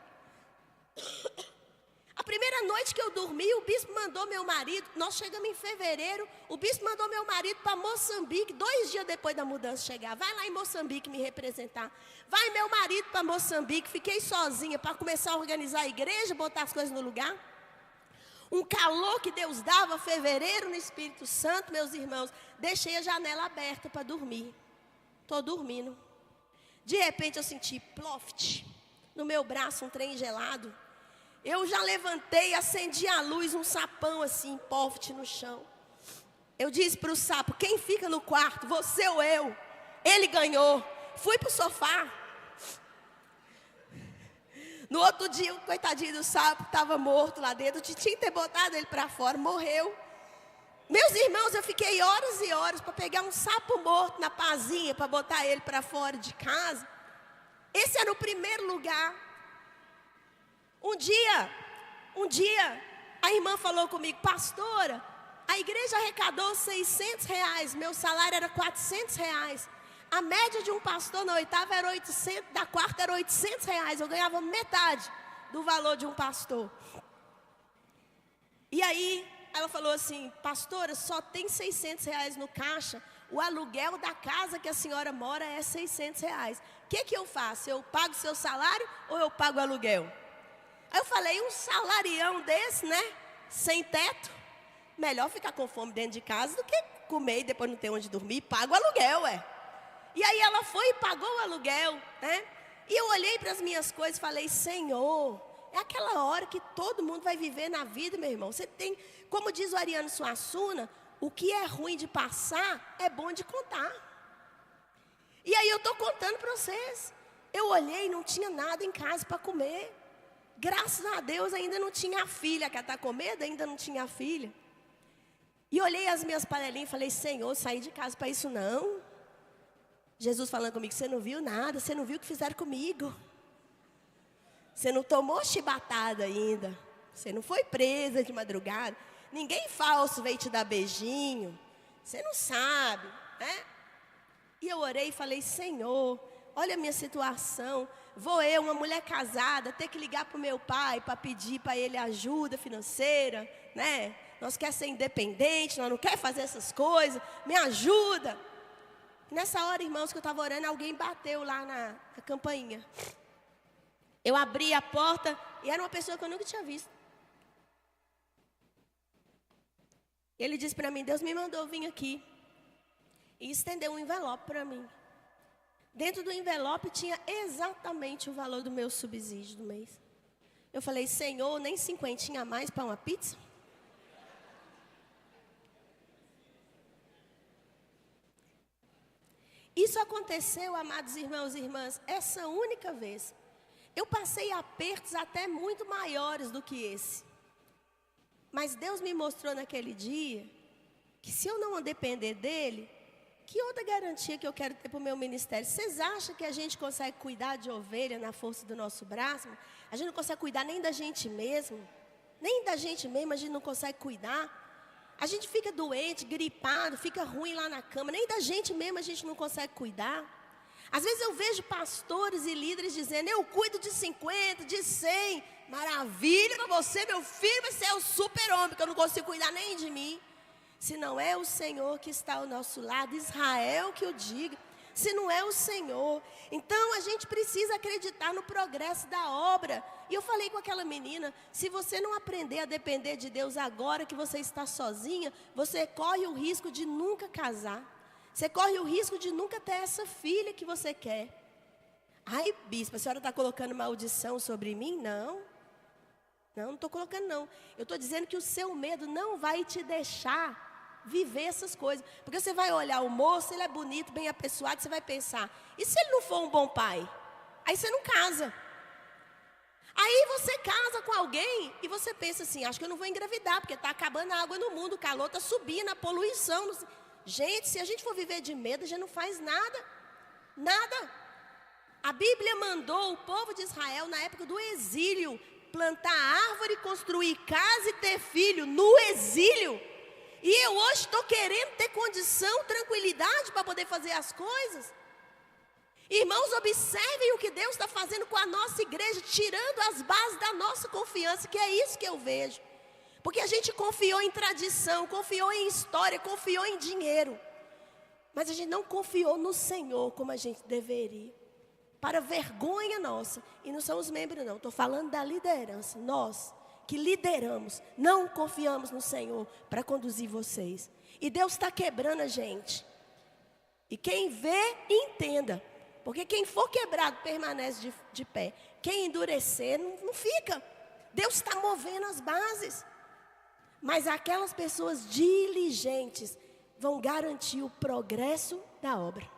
A primeira noite que eu dormi, o bispo mandou meu marido, nós chegamos em fevereiro, o bispo mandou meu marido para Moçambique, 2 dias depois da mudança chegar. Vai lá em Moçambique me representar. Vai meu marido para Moçambique, fiquei sozinha para começar a organizar a igreja, botar as coisas no lugar. Um calor que Deus dava, fevereiro no Espírito Santo, meus irmãos, deixei a janela aberta para dormir. Estou dormindo. De repente eu senti ploft no meu braço, um trem gelado. Eu já levantei, acendi a luz, um sapão assim, ploft no chão. Eu disse para o sapo, quem fica no quarto, você ou eu? Ele ganhou. Fui para o sofá. No outro dia, o coitadinho do sapo estava morto lá dentro. Eu tinha que ter botado ele para fora, morreu. Meus irmãos, eu fiquei horas e horas para pegar um sapo morto na pazinha, para botar ele para fora de casa. Esse era o primeiro lugar. Um dia, a irmã falou comigo, pastora, a igreja arrecadou R$600, meu salário era R$400. A média de um pastor na oitava era 800, da quarta era R$800. Eu ganhava metade do valor de um pastor. E aí, ela falou assim, pastora, só tem R$600 no caixa. O aluguel da casa que a senhora mora é R$600. O que eu faço? Eu pago o seu salário ou eu pago o aluguel? Aí eu falei, um salarião desse, né? Sem teto. Melhor ficar com fome dentro de casa do que comer e depois não ter onde dormir. Paga o aluguel, E aí ela foi e pagou o aluguel, né? E eu olhei para as minhas coisas e falei, Senhor, é aquela hora que todo mundo vai viver na vida, meu irmão. Você tem, como diz o Ariano Suassuna, o que é ruim de passar é bom de contar. E aí eu estou contando para vocês. Eu olhei e não tinha nada em casa para comer. Graças a Deus ainda não tinha a filha. Quer estar com medo? Ainda não tinha a filha. E olhei as minhas panelinhas e falei, Senhor, saí de casa para isso não. Jesus falando comigo, você não viu nada, você não viu o que fizeram comigo. Você não tomou chibatada ainda. Você não foi presa de madrugada. Ninguém falso veio te dar beijinho. Você não sabe, né? E eu orei e falei, Senhor, olha a minha situação. Vou eu, uma mulher casada, ter que ligar para o meu pai para pedir para ele ajuda financeira, né? Nós queremos ser independentes, nós não queremos fazer essas coisas. Me ajuda. Nessa hora, irmãos, que eu estava orando, alguém bateu lá na campainha. Eu abri a porta e era uma pessoa que eu nunca tinha visto. Ele disse para mim, Deus me mandou vir aqui. E estendeu um envelope para mim. Dentro do envelope tinha exatamente o valor do meu subsídio do mês. Eu falei, Senhor, nem 50 a mais para uma pizza? Isso aconteceu, amados irmãos e irmãs, essa única vez. Eu passei apertos até muito maiores do que esse. Mas Deus me mostrou naquele dia que se eu não depender dele, que outra garantia que eu quero ter para o meu ministério? Vocês acham que a gente consegue cuidar de ovelha na força do nosso braço? A gente não consegue cuidar nem da gente mesmo. Nem da gente mesmo a gente não consegue cuidar. A gente fica doente, gripado, fica ruim lá na cama. Nem da gente mesmo a gente não consegue cuidar. Às vezes eu vejo pastores e líderes dizendo: eu cuido de 50, de 100. Maravilha para você, meu filho, você é o super-homem, que eu não consigo cuidar nem de mim. Se não é o Senhor que está ao nosso lado, Israel que o diga. Se não é o Senhor. Então a gente precisa acreditar no progresso da obra. E eu falei com aquela menina: se você não aprender a depender de Deus agora que você está sozinha, você corre o risco de nunca casar. Você corre o risco de nunca ter essa filha que você quer. Ai, bispa, a senhora está colocando maldição sobre mim? Não. Não estou colocando não. Eu estou dizendo que o seu medo não vai te deixar viver essas coisas. Porque você vai olhar o moço, ele é bonito, bem apessoado, você vai pensar: e se ele não for um bom pai? Aí você não casa. Aí você casa com alguém e você pensa assim: acho que eu não vou engravidar, porque está acabando a água no mundo, o calor está subindo, a poluição. Gente, se a gente for viver de medo, a gente não faz nada. Nada. A Bíblia mandou o povo de Israel, na época do exílio, plantar árvore, construir casa e ter filho no exílio. E eu hoje estou querendo ter condição, tranquilidade para poder fazer as coisas. Irmãos, observem o que Deus está fazendo com a nossa igreja, tirando as bases da nossa confiança, que é isso que eu vejo. Porque a gente confiou em tradição, confiou em história, confiou em dinheiro. Mas a gente não confiou no Senhor como a gente deveria. Para vergonha nossa. E não são os membros não, estou falando da liderança. Nós que lideramos, não confiamos no Senhor para conduzir vocês. E Deus está quebrando a gente. E quem vê, entenda. Porque quem for quebrado permanece de pé. Quem endurecer, não fica. Deus está movendo as bases. Mas aquelas pessoas diligentes vão garantir o progresso da obra.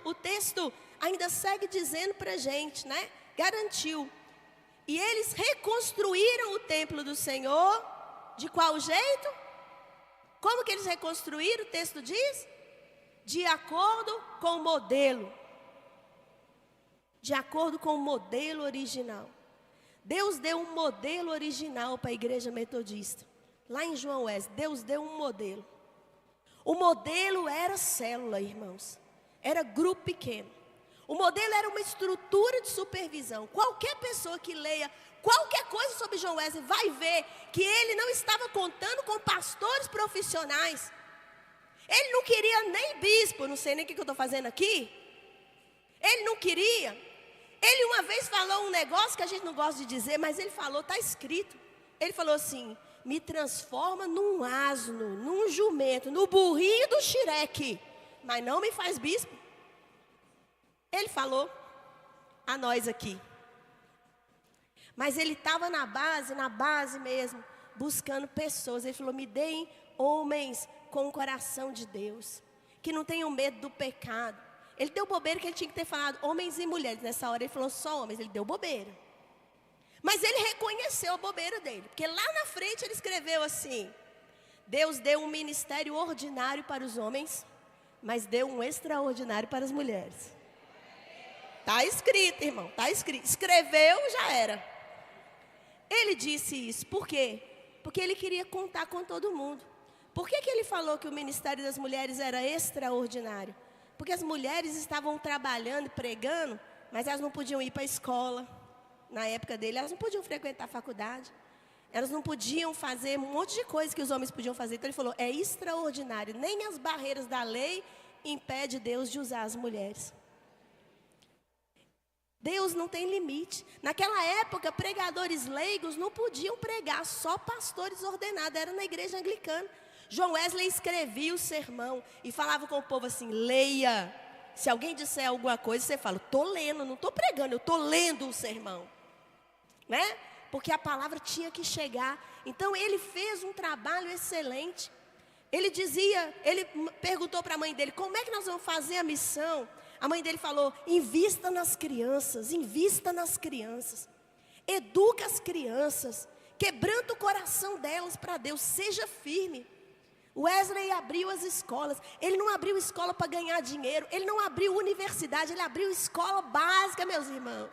O texto ainda segue dizendo para a gente, né? Garantiu. E eles reconstruíram o templo do Senhor. De qual jeito? Como que eles reconstruíram? O texto diz: de acordo com o modelo. De acordo com o modelo original. Deus deu um modelo original para a igreja metodista. Lá em João Wesley, Deus deu um modelo. O modelo era célula, irmãos. Era grupo pequeno. O modelo era uma estrutura de supervisão. Qualquer pessoa que leia qualquer coisa sobre João Wesley vai ver que ele não estava contando com pastores profissionais. Ele não queria nem bispo, não sei nem o que eu estou fazendo aqui. Ele não queria. Ele uma vez falou um negócio que a gente não gosta de dizer, mas ele falou, está escrito. Ele falou assim: me transforma num asno, num jumento, no burrinho do Shrek, mas não me faz bispo. Ele falou a nós aqui. Mas ele estava na base mesmo, buscando pessoas. Ele falou: me deem homens com o coração de Deus, que não tenham medo do pecado. Ele deu bobeira que ele tinha que ter falado homens e mulheres. Nessa hora ele falou só homens, ele deu bobeira. Mas ele reconheceu a bobeira dele, porque lá na frente ele escreveu assim: Deus deu um ministério ordinário para os homens, mas deu um extraordinário para as mulheres. Está escrito, irmão, está escrito. Escreveu, já era. Ele disse isso, por quê? Porque ele queria contar com todo mundo. Por que ele falou que o ministério das mulheres era extraordinário? Porque as mulheres estavam trabalhando, pregando, mas elas não podiam ir para a escola. Na época dele, elas não podiam frequentar a faculdade. Elas não podiam fazer um monte de coisas que os homens podiam fazer. Então ele falou: é extraordinário. Nem as barreiras da lei impedem Deus de usar as mulheres. Deus não tem limite. Naquela época, pregadores leigos não podiam pregar, só pastores ordenados. Era na igreja anglicana. João Wesley escrevia o sermão e falava com o povo assim: leia. Se alguém disser alguma coisa, você fala: estou lendo, não estou pregando, eu estou lendo o sermão. Né? Porque a palavra tinha que chegar. Então ele fez um trabalho excelente. Ele perguntou para a mãe dele, como é que nós vamos fazer a missão? A mãe dele falou, invista nas crianças, educa as crianças, quebranta o coração delas para Deus, seja firme. Wesley abriu as escolas, ele não abriu escola para ganhar dinheiro, ele não abriu universidade, ele abriu escola básica, meus irmãos.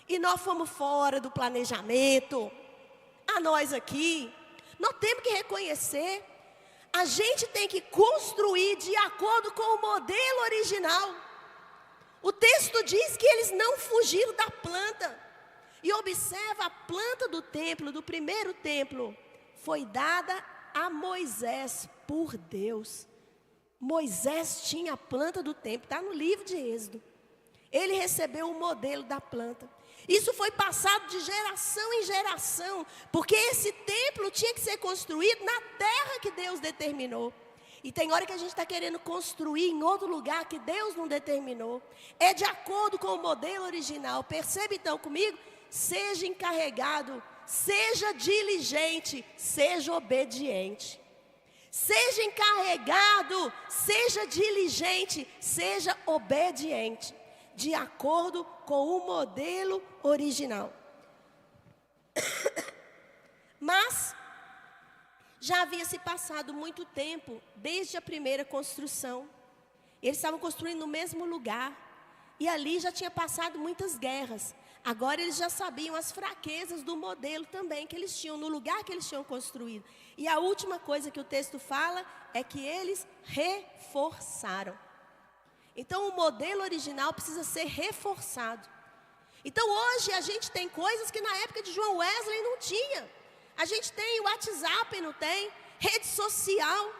E nós fomos fora do planejamento. A nós aqui, nós temos que reconhecer, a gente tem que construir de acordo com o modelo original. O texto diz que eles não fugiram da planta. E observa, a planta do templo, do primeiro templo, foi dada a Moisés por Deus. Moisés tinha a planta do templo, está no livro de Êxodo. Ele recebeu o modelo da planta. Isso foi passado de geração em geração, porque esse templo tinha que ser construído na terra que Deus determinou. E tem hora que a gente está querendo construir em outro lugar que Deus não determinou. É de acordo com o modelo original. Perceba então comigo? Seja encarregado, seja diligente, seja obediente. Seja encarregado, seja diligente, seja obediente. De acordo com o modelo original. Mas já havia se passado muito tempo desde a primeira construção. Eles estavam construindo no mesmo lugar. E ali já tinha passado muitas guerras. Agora eles já sabiam as fraquezas do modelo também que eles tinham, no lugar que eles tinham construído. E a última coisa que o texto fala é que eles reforçaram. Então o modelo original precisa ser reforçado. Então hoje a gente tem coisas que na época de João Wesley não tinha. A gente tem o WhatsApp, não tem? Rede social.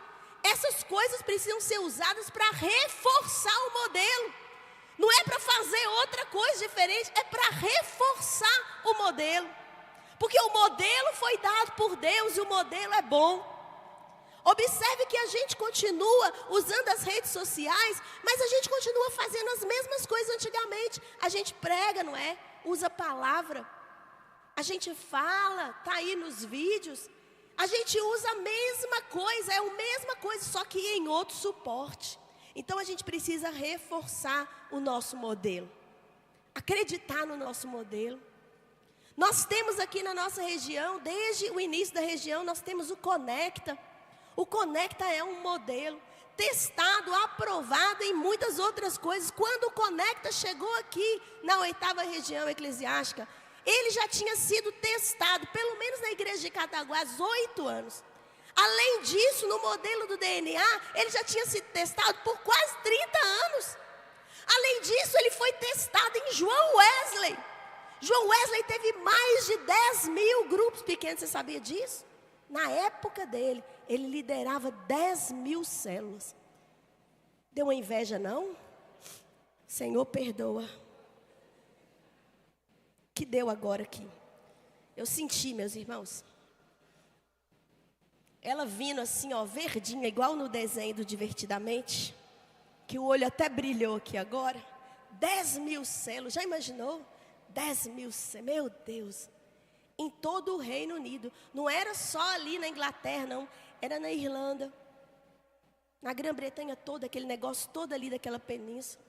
Essas coisas precisam ser usadas para reforçar o modelo. Não é para fazer outra coisa diferente, é para reforçar o modelo. Porque o modelo foi dado por Deus e o modelo é bom. Observe que a gente continua usando as redes sociais, mas a gente continua fazendo as mesmas coisas antigamente. A gente prega, não é? Usa palavra. A gente fala, está aí nos vídeos. A gente usa a mesma coisa, é a mesma coisa, só que em outro suporte. Então a gente precisa reforçar o nosso modelo. Acreditar no nosso modelo. Nós temos aqui na nossa região, desde o início da região, nós temos o Conecta. O Conecta é um modelo testado, aprovado em muitas outras coisas. Quando o Conecta chegou aqui na 8ª região eclesiástica, ele já tinha sido testado, pelo menos na igreja de Cataguás, 8 anos. Além disso, no modelo do DNA, ele já tinha sido testado por quase 30 anos. Além disso, ele foi testado em João Wesley. João Wesley teve mais de 10 mil grupos pequenos, você sabia disso? Na época dele, ele liderava 10 mil células. Deu uma inveja, não? Senhor, perdoa. Que deu agora aqui? Eu senti, meus irmãos. Ela vindo assim, ó, verdinha, igual no desenho do Divertidamente. Que o olho até brilhou aqui agora. 10 mil células, já imaginou? 10 mil células, meu Deus. Em todo o Reino Unido. Não era só ali na Inglaterra, não. Era na Irlanda. Na Grã-Bretanha toda, aquele negócio todo ali daquela península.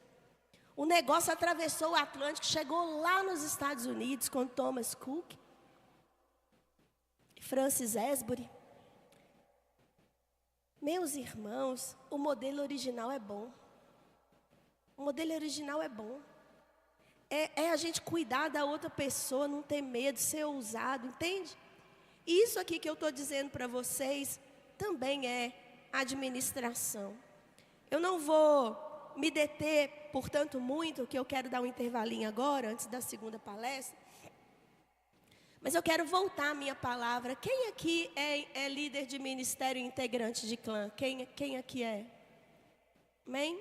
O negócio atravessou o Atlântico, chegou lá nos Estados Unidos com Thomas Cook. Francis Esbury. Meus irmãos, o modelo original é bom. O modelo original é bom. É a gente cuidar da outra pessoa, não ter medo, ser ousado, entende? E isso aqui que eu estou dizendo para vocês também é administração. Eu não vou me deter, portanto, muito, que eu quero dar um intervalinho agora, antes da segunda palestra. Mas eu quero voltar à minha palavra. Quem aqui é líder de ministério e integrante de clã? Quem aqui é? Amém?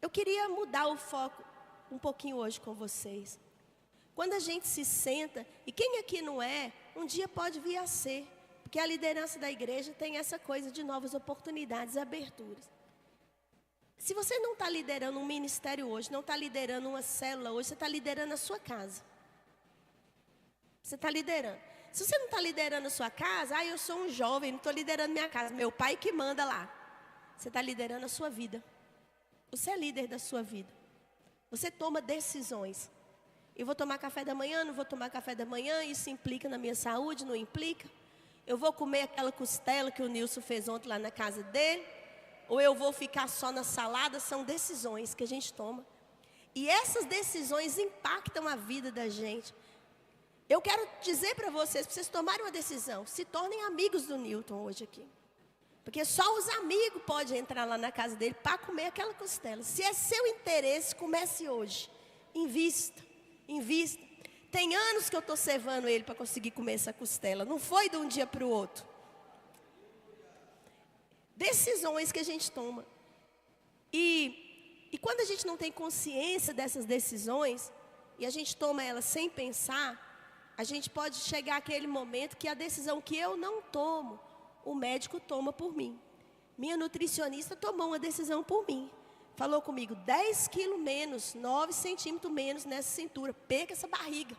Eu queria mudar o foco um pouquinho hoje com vocês. Quando a gente se senta, e quem aqui não é, um dia pode vir a ser. Porque a liderança da igreja tem essa coisa de novas oportunidades e aberturas. Se você não está liderando um ministério hoje, não está liderando uma célula hoje, você está liderando a sua casa. Você está liderando. Se você não está liderando a sua casa, eu sou um jovem, não estou liderando minha casa, meu pai que manda lá. Você está liderando a sua vida. Você é líder da sua vida. Você toma decisões. Eu vou tomar café da manhã, não vou tomar café da manhã, isso implica na minha saúde, não implica? Eu vou comer aquela costela que o Nilson fez ontem lá na casa dele, ou eu vou ficar só na salada? São decisões que a gente toma. E essas decisões impactam a vida da gente. Eu quero dizer para vocês tomarem uma decisão, se tornem amigos do Newton hoje aqui. Porque só os amigos podem entrar lá na casa dele para comer aquela costela. Se é seu interesse, comece hoje. Invista, invista. Tem anos que eu estou cevando ele para conseguir comer essa costela. Não foi de um dia para o outro. Decisões que a gente toma. E quando a gente não tem consciência dessas decisões, e a gente toma elas sem pensar, a gente pode chegar àquele momento que a decisão que eu não tomo, o médico toma por mim. Minha nutricionista tomou uma decisão por mim. Falou comigo, 10 quilos menos, 9 centímetros menos nessa cintura. Perca essa barriga.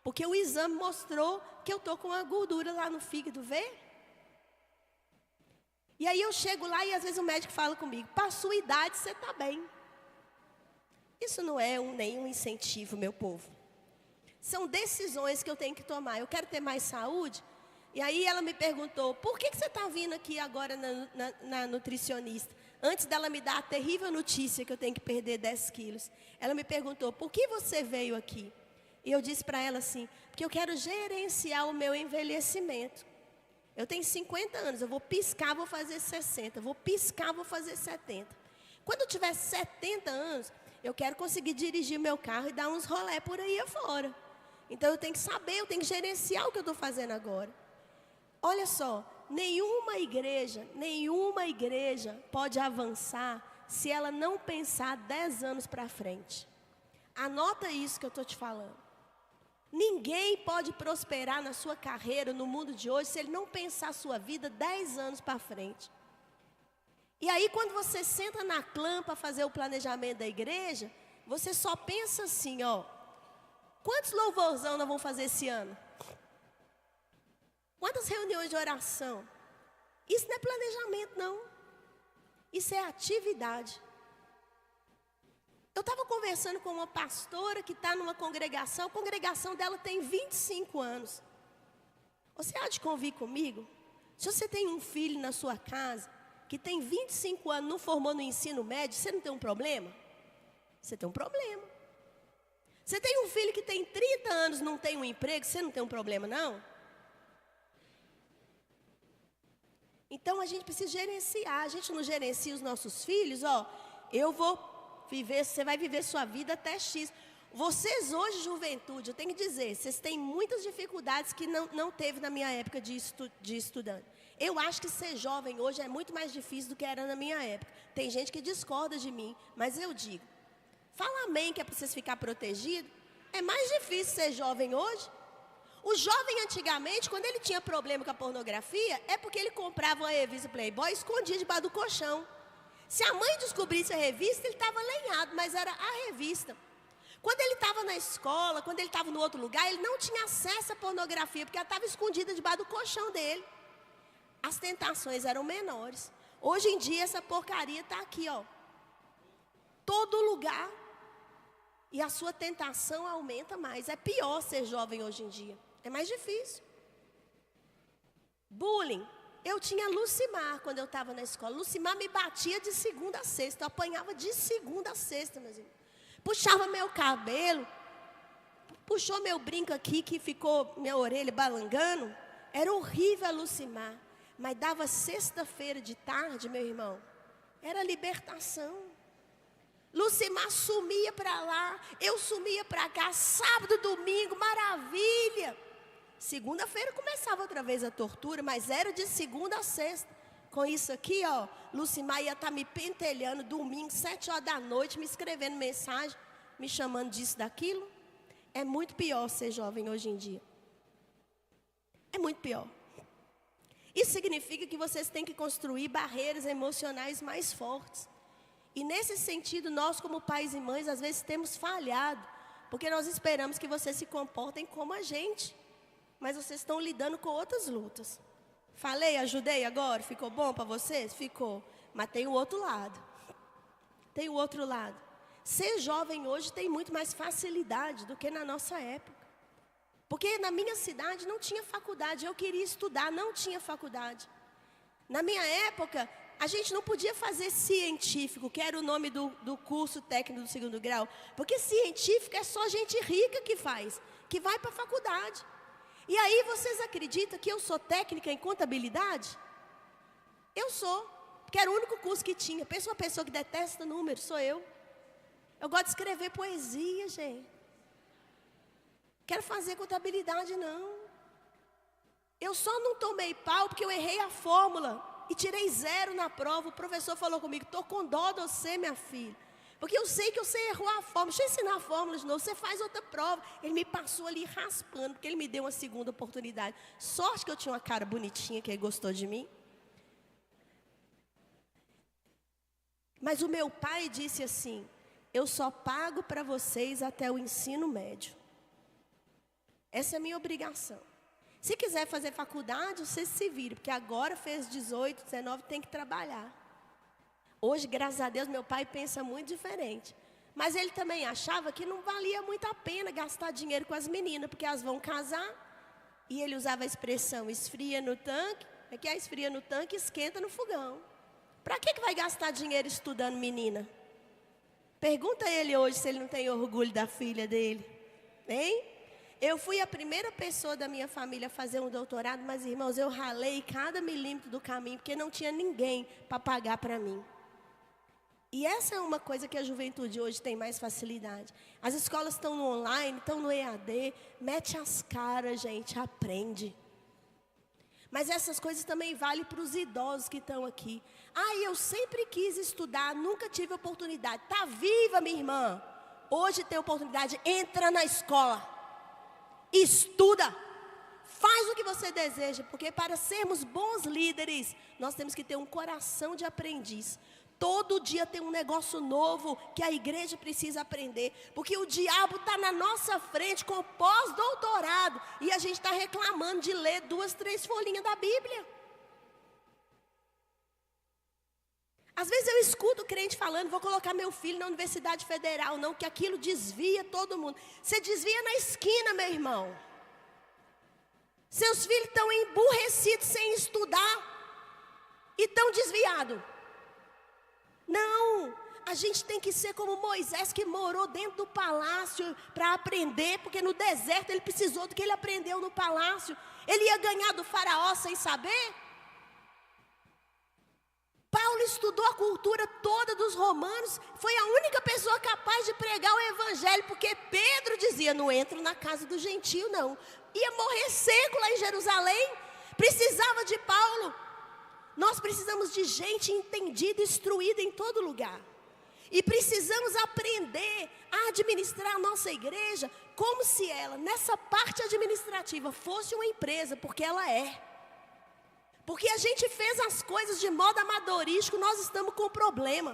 Porque o exame mostrou que eu estou com uma gordura lá no fígado, vê? E aí eu chego lá e às vezes o médico fala comigo, para a sua idade você está bem. Isso não é nenhum incentivo, meu povo. São decisões que eu tenho que tomar. Eu quero ter mais saúde. E aí ela me perguntou, por que você está vindo aqui agora na nutricionista? Antes dela me dar a terrível notícia que eu tenho que perder 10 quilos. Ela me perguntou, por que você veio aqui? E eu disse para ela assim, porque eu quero gerenciar o meu envelhecimento. Eu tenho 50 anos, eu vou piscar, vou fazer 60. Vou piscar, vou fazer 70. Quando eu tiver 70 anos, eu quero conseguir dirigir meu carro e dar uns rolé por aí afora. Então eu tenho que saber, eu tenho que gerenciar o que eu estou fazendo agora. Olha só, nenhuma igreja pode avançar se ela não pensar 10 anos para frente. Anota isso que eu estou te falando. Ninguém pode prosperar na sua carreira, no mundo de hoje, se ele não pensar a sua vida 10 anos para frente. E aí quando você senta na clã para fazer o planejamento da igreja, você só pensa assim, quantos louvorzão nós vamos fazer esse ano? Quantas reuniões de oração? Isso não é planejamento, não. Isso é atividade. Eu estava conversando com uma pastora que está numa congregação. A congregação dela tem 25 anos. Você há de convir comigo? Se você tem um filho na sua casa que tem 25 anos, não formou no ensino médio, você não tem um problema? Você tem um problema. Você tem um filho que tem 30 anos, não tem um emprego, você não tem um problema, não? Então a gente precisa gerenciar. A gente não gerencia os nossos filhos, eu vou viver, você vai viver sua vida até X. Vocês hoje, juventude, eu tenho que dizer, vocês têm muitas dificuldades que não teve na minha época de estudante. Eu acho que ser jovem hoje é muito mais difícil do que era na minha época. Tem gente que discorda de mim, mas eu digo, fala amém que é para vocês ficar protegidos. É mais difícil ser jovem hoje. O jovem antigamente, quando ele tinha problema com a pornografia, é porque ele comprava uma revista Playboy e escondia debaixo do colchão. Se a mãe descobrisse a revista, ele estava lenhado, mas era a revista. Quando ele estava na escola, quando ele estava no outro lugar, ele não tinha acesso à pornografia, porque ela estava escondida debaixo do colchão dele. As tentações eram menores. Hoje em dia, essa porcaria está aqui, todo lugar. E a sua tentação aumenta mais. É pior ser jovem hoje em dia. É mais difícil. Bullying. Eu tinha Lucimar quando eu estava na escola. Lucimar me batia de segunda a sexta. Eu apanhava de segunda a sexta, meus irmãos. Puxava meu cabelo. Puxou meu brinco aqui, que ficou minha orelha balangando. Era horrível a Lucimar. Mas dava sexta-feira de tarde, meu irmão. Era libertação. Lucimar sumia para lá, eu sumia para cá, sábado, domingo, maravilha. Segunda-feira começava outra vez a tortura, mas era de segunda a sexta. Com isso aqui, Lucimar ia estar me pentelhando domingo, 7 horas da noite, me escrevendo mensagem, me chamando disso, daquilo. É muito pior ser jovem hoje em dia. É muito pior. Isso significa que vocês têm que construir barreiras emocionais mais fortes. E nesse sentido, nós como pais e mães, às vezes temos falhado, porque nós esperamos que vocês se comportem como a gente. mas vocês estão lidando com outras lutas. Falei, ajudei agora? Ficou bom para vocês? Ficou. Mas tem o outro lado. Tem o outro lado. Ser jovem hoje tem muito mais facilidade do que na nossa época. Porque na minha cidade não tinha faculdade. Eu queria estudar, não tinha faculdade. Na minha época, a gente não podia fazer científico, que era o nome do curso técnico do 2º grau. Porque científico é só gente rica que faz, que vai para a faculdade. E aí vocês acreditam que eu sou técnica em contabilidade? Eu sou, porque era o único curso que tinha. Pensa uma pessoa que detesta números, sou eu. Eu gosto de escrever poesia, gente. Quero fazer contabilidade, não. Eu só não tomei pau porque eu errei a fórmula e tirei 0 na prova. O professor falou comigo, estou com dó de você, minha filha. Porque eu sei que você errou a fórmula. Deixa eu ensinar a fórmula de novo, você faz outra prova. Ele me passou ali raspando, porque ele me deu uma segunda oportunidade. Sorte que eu tinha uma cara bonitinha, que ele gostou de mim. Mas o meu pai disse assim, eu só pago para vocês até o ensino médio. Essa é a minha obrigação. Se quiser fazer faculdade, você se vira, porque agora fez 18, 19, tem que trabalhar. Hoje, graças a Deus, meu pai pensa muito diferente. Mas ele também achava que não valia muito a pena gastar dinheiro com as meninas, porque elas vão casar. E ele usava a expressão, esfria no tanque, é que a esfria no tanque, esquenta no fogão. Para que vai gastar dinheiro estudando menina? Pergunta a ele hoje se ele não tem orgulho da filha dele. Hein? Eu fui a primeira pessoa da minha família a fazer um doutorado, mas, irmãos, eu ralei cada milímetro do caminho, porque não tinha ninguém para pagar para mim. E essa é uma coisa que a juventude hoje tem mais facilidade. As escolas estão no online, estão no EAD, mete as caras, gente, aprende. Mas essas coisas também valem para os idosos que estão aqui. Eu sempre quis estudar, nunca tive oportunidade. Está viva, minha irmã. Hoje tem oportunidade, entra na escola. Estuda, faz o que você deseja, porque para sermos bons líderes, nós temos que ter um coração de aprendiz. Todo dia tem um negócio novo que a igreja precisa aprender, porque o diabo está na nossa frente com pós-doutorado, e a gente está reclamando de ler 2, 3 folhinhas da Bíblia. Às vezes eu escuto o crente falando, vou colocar meu filho na Universidade Federal, não, que aquilo desvia todo mundo. Você desvia na esquina, meu irmão. Seus filhos estão emburrecidos sem estudar e estão desviados. Não, a gente tem que ser como Moisés, que morou dentro do palácio para aprender, porque no deserto ele precisou do que ele aprendeu no palácio. Ele ia ganhar do faraó sem saber? Paulo estudou a cultura toda dos romanos, foi a única pessoa capaz de pregar o evangelho, porque Pedro dizia, não entro na casa do gentio não. Ia morrer seco lá em Jerusalém, precisava de Paulo. Nós precisamos de gente entendida, instruída em todo lugar. E precisamos aprender a administrar a nossa igreja como se ela, nessa parte administrativa, fosse uma empresa, porque ela é. Porque a gente fez as coisas de modo amadorístico, nós estamos com problema.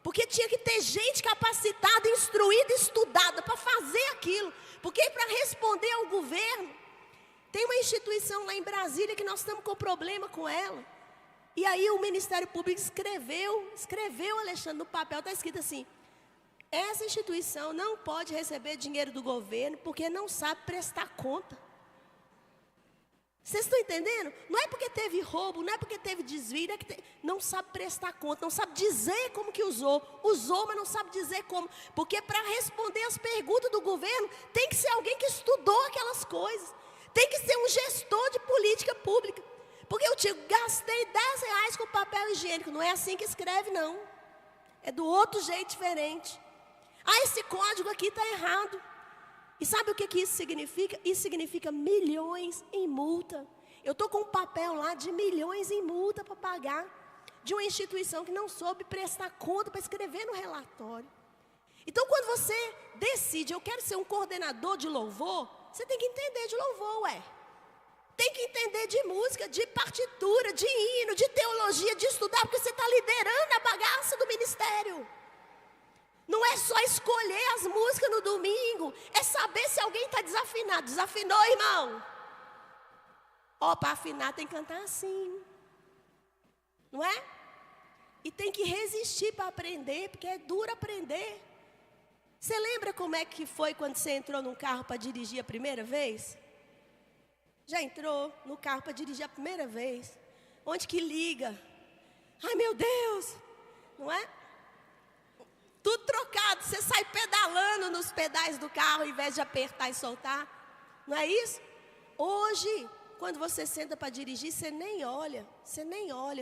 Porque tinha que ter gente capacitada, instruída, estudada para fazer aquilo. Porque para responder ao governo, tem uma instituição lá em Brasília que nós estamos com problema com ela. E aí o Ministério Público escreveu, Alexandre, no papel, está escrito assim, essa instituição não pode receber dinheiro do governo porque não sabe prestar conta. Vocês estão entendendo? Não é porque teve roubo, não é porque teve desvio, é que não sabe prestar conta, não sabe dizer como que usou, mas não sabe dizer como. Porque para responder as perguntas do governo, tem que ser alguém que estudou aquelas coisas. Tem que ser um gestor de política pública. Porque eu digo, gastei R$10 com papel higiênico, não é assim que escreve não. É do outro jeito diferente. Esse código aqui está errado. E sabe o que isso significa? Isso significa milhões em multa. Eu estou com um papel lá de milhões em multa para pagar, de uma instituição que não soube prestar conta para escrever no relatório. Então, quando você decide, eu quero ser um coordenador de louvor, você tem que entender de louvor, Tem que entender de música, de partitura, de hino, de teologia, de estudar, porque você está liderando a bagaça do ministério. Não é só escolher as músicas no domingo, é saber se alguém está desafinado. Desafinou, irmão? Ó, para afinar tem que cantar assim. Não é? E tem que resistir para aprender, porque é duro aprender. Você lembra como é que foi quando você entrou num carro para dirigir a primeira vez? Já entrou no carro para dirigir a primeira vez? Onde que liga? Ai, meu Deus! Não é? Tudo trocado. Você sai pedalando nos pedais do carro, ao invés de apertar e soltar. Não é isso? Hoje, quando você senta para dirigir, você nem olha.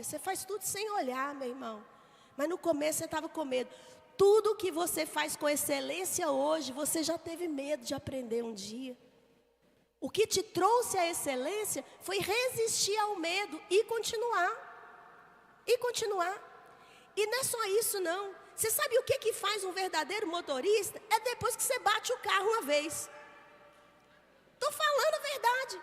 Você faz tudo sem olhar, meu irmão. Mas no começo você estava com medo. Tudo que você faz com excelência hoje, você já teve medo de aprender um dia. O que te trouxe a excelência foi resistir ao medo e continuar. E continuar. E não é só isso não. Você sabe o que faz um verdadeiro motorista? É depois que você bate o carro uma vez. Estou falando a verdade.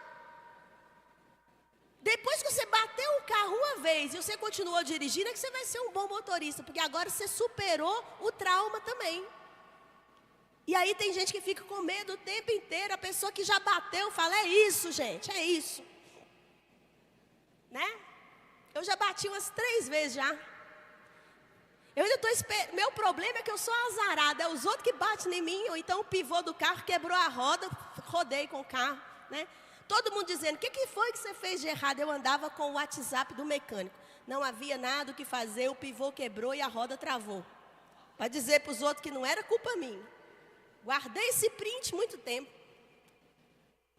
Depois que você bateu o carro uma vez e você continuou dirigindo, é que você vai ser um bom motorista. Porque agora você superou o trauma também. E aí tem gente que fica com medo o tempo inteiro. A pessoa que já bateu fala, é isso, gente, é isso. Né? Eu já bati umas 3 vezes já. Eu ainda estou esperando. Meu problema é que eu sou azarada. É os outros que batem em mim. Ou então o pivô do carro quebrou a roda. Rodei com o carro. Né? Todo mundo dizendo, o que foi que você fez de errado? Eu andava com o WhatsApp do mecânico. Não havia nada o que fazer. O pivô quebrou e a roda travou. Para dizer para os outros que não era culpa minha. Guardei esse print muito tempo.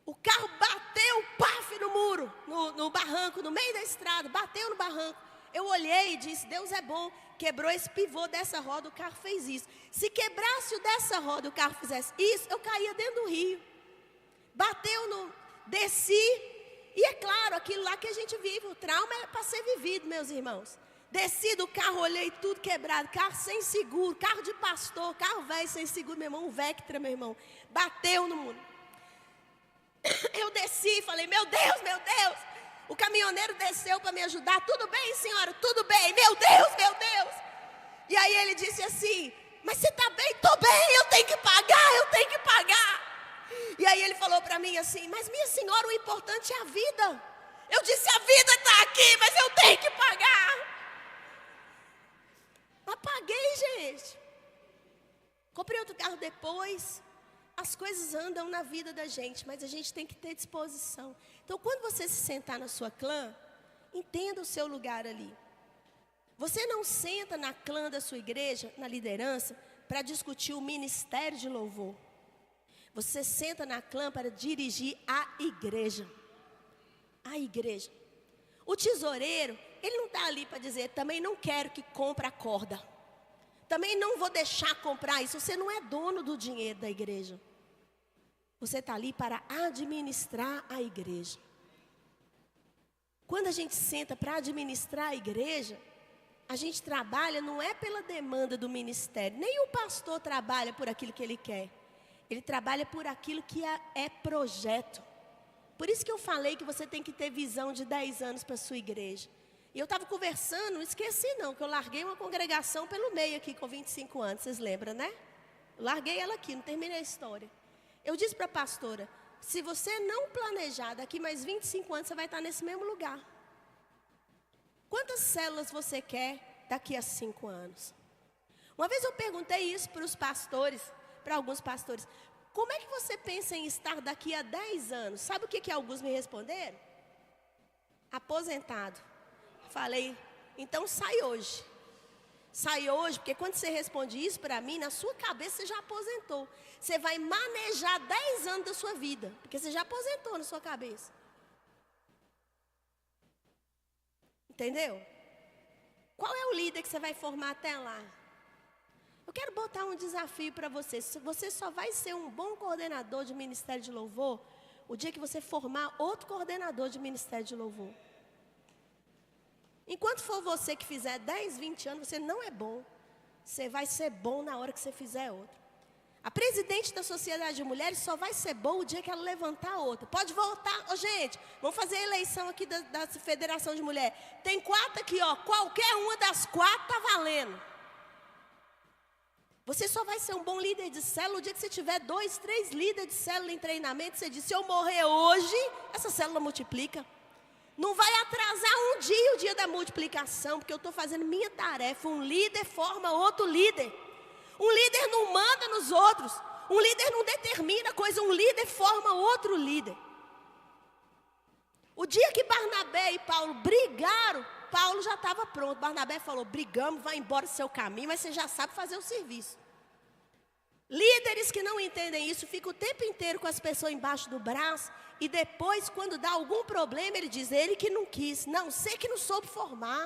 O carro bateu, paf, no muro. No barranco, no meio da estrada. Bateu no barranco. Eu olhei e disse, Deus é bom. Quebrou esse pivô dessa roda, o carro fez isso. Se quebrasse o dessa roda, o carro fizesse isso, eu caía dentro do rio. Bateu no... Desci. E é claro, aquilo lá que a gente vive. O trauma é para ser vivido, meus irmãos. Desci do carro, olhei tudo quebrado. Carro sem seguro, carro de pastor, carro velho sem seguro, meu irmão. Um Vectra, meu irmão. Bateu no mundo. Eu desci e falei, meu Deus, meu Deus. O caminhoneiro desceu para me ajudar. Tudo bem, senhora? Tudo bem. Meu Deus, meu Deus. E aí ele disse assim, mas você está bem? Estou bem, eu tenho que pagar, eu tenho que pagar. E aí ele falou para mim assim, mas minha senhora, o importante é a vida. Eu disse, a vida está aqui, mas eu tenho que pagar. Mas paguei, gente. Comprei outro carro depois. As coisas andam na vida da gente, mas a gente tem que ter disposição. Então, quando você se sentar na sua clã, entenda o seu lugar ali. Você não senta na clã da sua igreja, na liderança, para discutir o ministério de louvor. Você senta na clã para dirigir a igreja. A igreja. O tesoureiro, ele não está ali para dizer, também não quero que compre a corda. Também não vou deixar comprar isso. Você não é dono do dinheiro da igreja. Você está ali para administrar a igreja. Quando a gente senta para administrar a igreja, a gente trabalha não é pela demanda do ministério. Nem o pastor trabalha por aquilo que ele quer. Ele trabalha por aquilo que é projeto. Por isso que eu falei que você tem que ter visão de 10 anos para a sua igreja. E eu estava conversando, não esqueci não, que eu larguei uma congregação pelo meio aqui com 25 anos. Vocês lembram, né? Eu larguei ela aqui, não terminei a história. Eu disse para a pastora, se você não planejar daqui mais 25 anos, você vai estar nesse mesmo lugar. Quantas células você quer daqui a 5 anos? Uma vez eu perguntei isso para os pastores, para alguns pastores. Como é que você pensa em estar daqui a 10 anos? Sabe o que alguns me responderam? Aposentado. Falei, então sai hoje. Sai hoje, porque quando você responde isso para mim, na sua cabeça você já aposentou. Você vai manejar 10 anos da sua vida, porque você já aposentou na sua cabeça. Entendeu? Qual é o líder que você vai formar até lá? Eu quero botar um desafio para você. Você só vai ser um bom coordenador de ministério de louvor o dia que você formar outro coordenador de ministério de louvor. Enquanto for você que fizer 10, 20 anos, você não é bom. Você vai ser bom na hora que você fizer outro. A presidente da Sociedade de Mulheres só vai ser boa o dia que ela levantar outra. Pode voltar. Ô, gente, vamos fazer a eleição aqui da Federação de Mulheres. Tem 4 aqui, ó. Qualquer uma das 4 está valendo. Você só vai ser um bom líder de célula o dia que você tiver 2, 3 líderes de célula em treinamento. Você diz, se eu morrer hoje, essa célula multiplica. Não vai atrasar um dia o dia da multiplicação, porque eu estou fazendo minha tarefa. Um líder forma outro líder. Um líder não manda nos outros. Um líder não determina coisa, um líder forma outro líder. O dia que Barnabé e Paulo brigaram, Paulo já estava pronto. Barnabé falou, brigamos, vai embora do seu caminho, mas você já sabe fazer o serviço. Líderes que não entendem isso, ficam o tempo inteiro com as pessoas embaixo do braço, e depois, quando dá algum problema, ele diz, ele que não quis, não, você que não soube formar.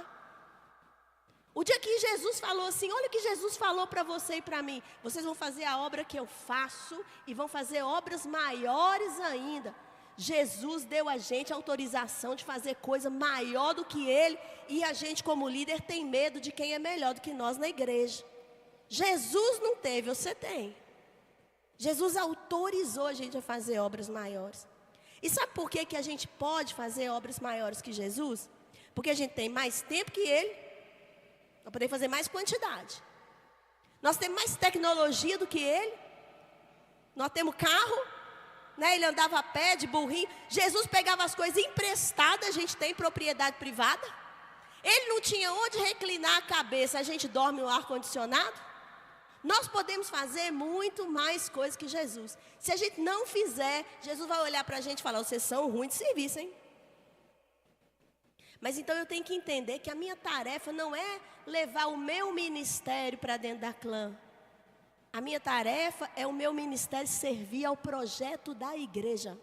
O dia que Jesus falou assim, olha o que Jesus falou para você e para mim, vocês vão fazer a obra que eu faço, e vão fazer obras maiores ainda. Jesus deu a gente a autorização de fazer coisa maior do que ele, e a gente como líder tem medo de quem é melhor do que nós na igreja. Jesus não teve, você tem. Jesus autorizou a gente a fazer obras maiores. E sabe por que a gente pode fazer obras maiores que Jesus? Porque a gente tem mais tempo que ele, para poder fazer mais quantidade. Nós temos mais tecnologia do que ele. Nós temos carro, né? Ele andava a pé, de burrinho. Jesus pegava as coisas emprestadas, a gente tem propriedade privada. Ele não tinha onde reclinar a cabeça, a gente dorme no ar-condicionado. Nós podemos fazer muito mais coisas que Jesus. Se a gente não fizer, Jesus vai olhar para a gente e falar, vocês são ruins de serviço, hein? Mas então eu tenho que entender que a minha tarefa não é levar o meu ministério para dentro da clã. A minha tarefa é o meu ministério servir ao projeto da igreja.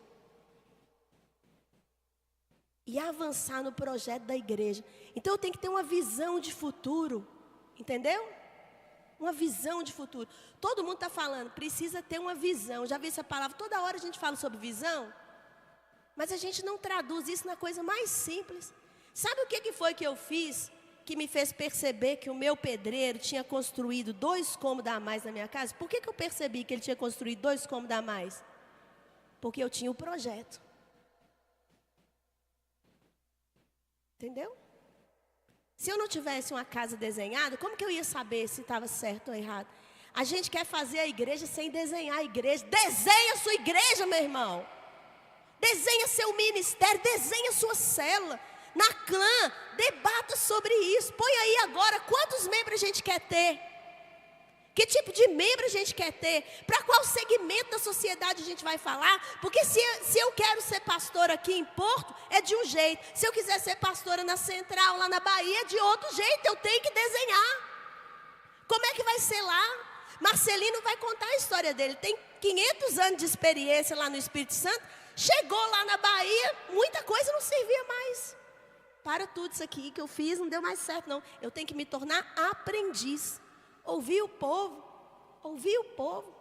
E avançar no projeto da igreja. Então eu tenho que ter uma visão de futuro. Entendeu? Uma visão de futuro. Todo mundo está falando, precisa ter uma visão. Já vi essa palavra, toda hora a gente fala sobre visão. Mas a gente não traduz isso na coisa mais simples. Sabe o que foi que eu fiz, que me fez perceber que o meu pedreiro tinha construído 2 cômodos a mais na minha casa? Por que eu percebi que ele tinha construído 2 cômodos a mais? Porque eu tinha o projeto. Entendeu? Se eu não tivesse uma casa desenhada, como que eu ia saber se estava certo ou errado? A gente quer fazer a igreja sem desenhar a igreja. Desenha a sua igreja, meu irmão. Desenha seu ministério, desenha sua célula. Na clã, debata sobre isso. Põe aí agora quantos membros a gente quer ter. Que tipo de membro a gente quer ter? Para qual segmento da sociedade a gente vai falar? Porque se eu quero ser pastora aqui em Porto, é de um jeito. Se eu quiser ser pastora na Central, lá na Bahia, é de outro jeito. Eu tenho que desenhar. Como é que vai ser lá? Marcelino vai contar a história dele. Tem 500 anos de experiência lá no Espírito Santo. Chegou lá na Bahia, muita coisa não servia mais. Para tudo isso aqui que eu fiz, não deu mais certo não. Eu tenho que me tornar aprendiz. Ouvir o povo. Ouvir o povo.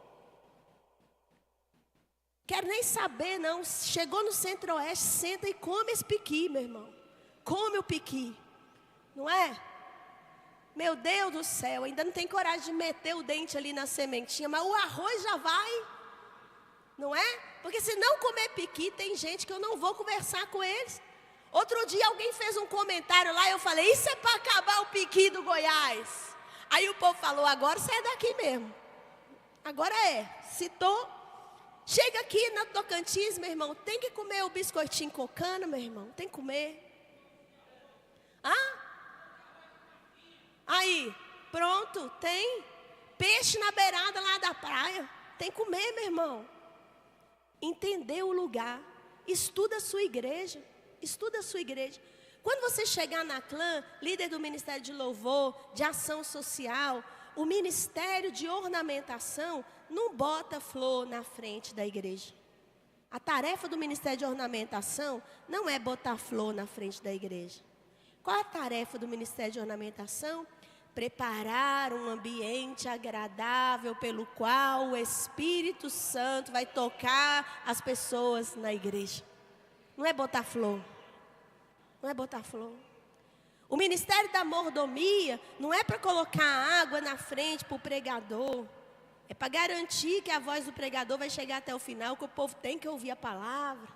Quero nem saber não. Chegou no Centro-Oeste, senta e come esse piqui, meu irmão. Come o piqui. Não é? Meu Deus do céu, ainda não tem coragem de meter o dente ali na sementinha, mas o arroz já vai. Não é? Porque se não comer piqui, tem gente que eu não vou conversar com eles. Outro dia alguém fez um comentário lá e eu falei, isso é para acabar o piqui do Goiás. Aí o povo falou, agora você é daqui mesmo. Agora é. Citou. Chega aqui na Tocantins, meu irmão, tem que comer o biscoitinho com cana, meu irmão. Tem que comer. Aí, pronto, tem. Peixe na beirada lá da praia. Tem que comer, meu irmão. Entender o lugar. Estuda a sua igreja. Estuda a sua igreja. Quando você chegar na clã, líder do Ministério de Louvor, de Ação Social, o Ministério de Ornamentação não bota flor na frente da igreja. A tarefa do Ministério de Ornamentação não é botar flor na frente da igreja. Qual é a tarefa do Ministério de Ornamentação? Preparar um ambiente agradável pelo qual o Espírito Santo vai tocar as pessoas na igreja. Não é botar flor. Não é botar flor. O ministério da mordomia não é para colocar água na frente para o pregador. É para garantir que a voz do pregador vai chegar até o final, que o povo tem que ouvir a palavra.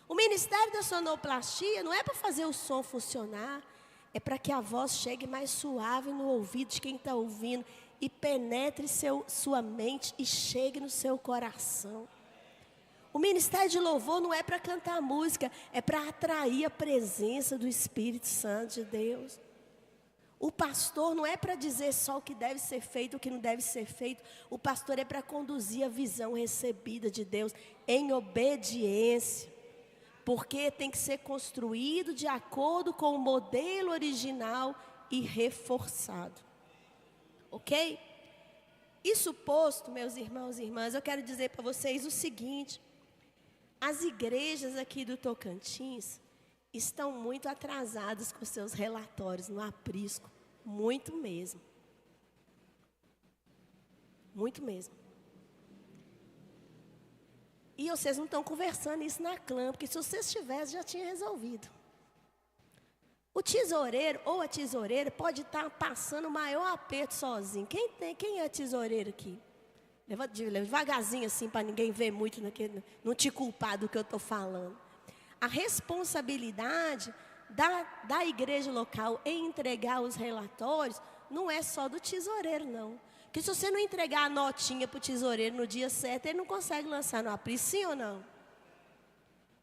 O ministério da sonoplastia não é para fazer o som funcionar. É para que a voz chegue mais suave no ouvido de quem está ouvindo. E penetre sua mente e chegue no seu coração. O ministério de louvor não é para cantar música, é para atrair a presença do Espírito Santo de Deus. O pastor não é para dizer só o que deve ser feito, o que não deve ser feito. O pastor é para conduzir a visão recebida de Deus em obediência. Porque tem que ser construído de acordo com o modelo original e reforçado. Ok? Isso posto, meus irmãos e irmãs, eu quero dizer para vocês o seguinte. As igrejas aqui do Tocantins estão muito atrasadas com seus relatórios no aprisco. Muito mesmo. Muito mesmo. E vocês não estão conversando isso na clã, porque se vocês tivessem, já tinha resolvido. O tesoureiro ou a tesoureira pode estar passando o maior aperto sozinho. Quem é tesoureiro aqui? Leva devagarzinho assim, para ninguém ver muito, não te culpar do que eu estou falando. A responsabilidade da igreja local em entregar os relatórios não é só do tesoureiro, não. Porque se você não entregar a notinha para o tesoureiro no dia certo, ele não consegue lançar no aprisco, sim ou não?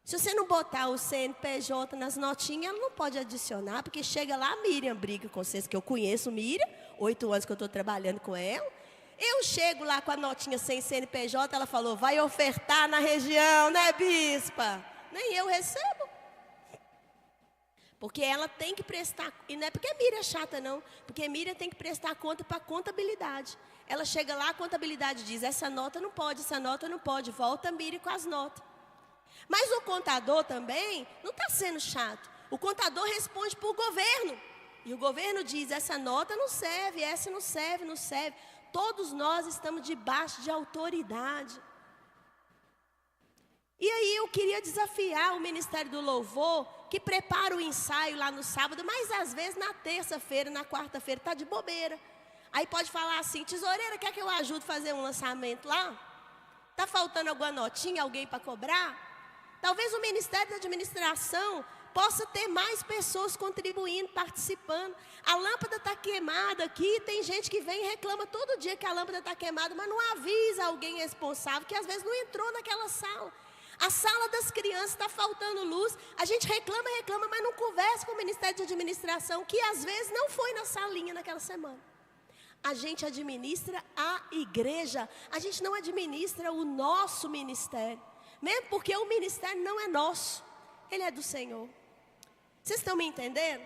Se você não botar o CNPJ nas notinhas, ela não pode adicionar, porque chega lá, a Miriam briga com vocês, que eu conheço Miriam, 8 anos que eu estou trabalhando com ela. Eu chego lá com a notinha sem CNPJ, ela falou, vai ofertar na região, né, bispa? Nem eu recebo. Porque ela tem que prestar, e não é porque a Miriam é chata não, porque a Miriam tem que prestar conta para a contabilidade. Ela chega lá, a contabilidade diz, essa nota não pode, volta a Miriam com as notas. Mas o contador também não está sendo chato. O contador responde para o governo. E o governo diz, essa nota não serve, essa não serve. Todos nós estamos debaixo de autoridade. E aí eu queria desafiar o Ministério do Louvor, que prepara o ensaio lá no sábado, mas às vezes na terça-feira, na quarta-feira, está de bobeira. Aí pode falar assim, tesoureira, quer que eu ajude a fazer um lançamento lá? Está faltando alguma notinha, alguém para cobrar? Talvez o Ministério da Administração possa ter mais pessoas contribuindo, participando. A lâmpada está queimada aqui, tem gente que vem e reclama todo dia que a lâmpada está queimada, mas não avisa alguém responsável, que às vezes não entrou naquela sala. A sala das crianças está faltando luz, a gente reclama, mas não conversa com o Ministério de Administração, que às vezes não foi na salinha naquela semana. A gente administra a igreja, a gente não administra o nosso ministério. Mesmo porque o ministério não é nosso, ele é do Senhor. Vocês estão me entendendo?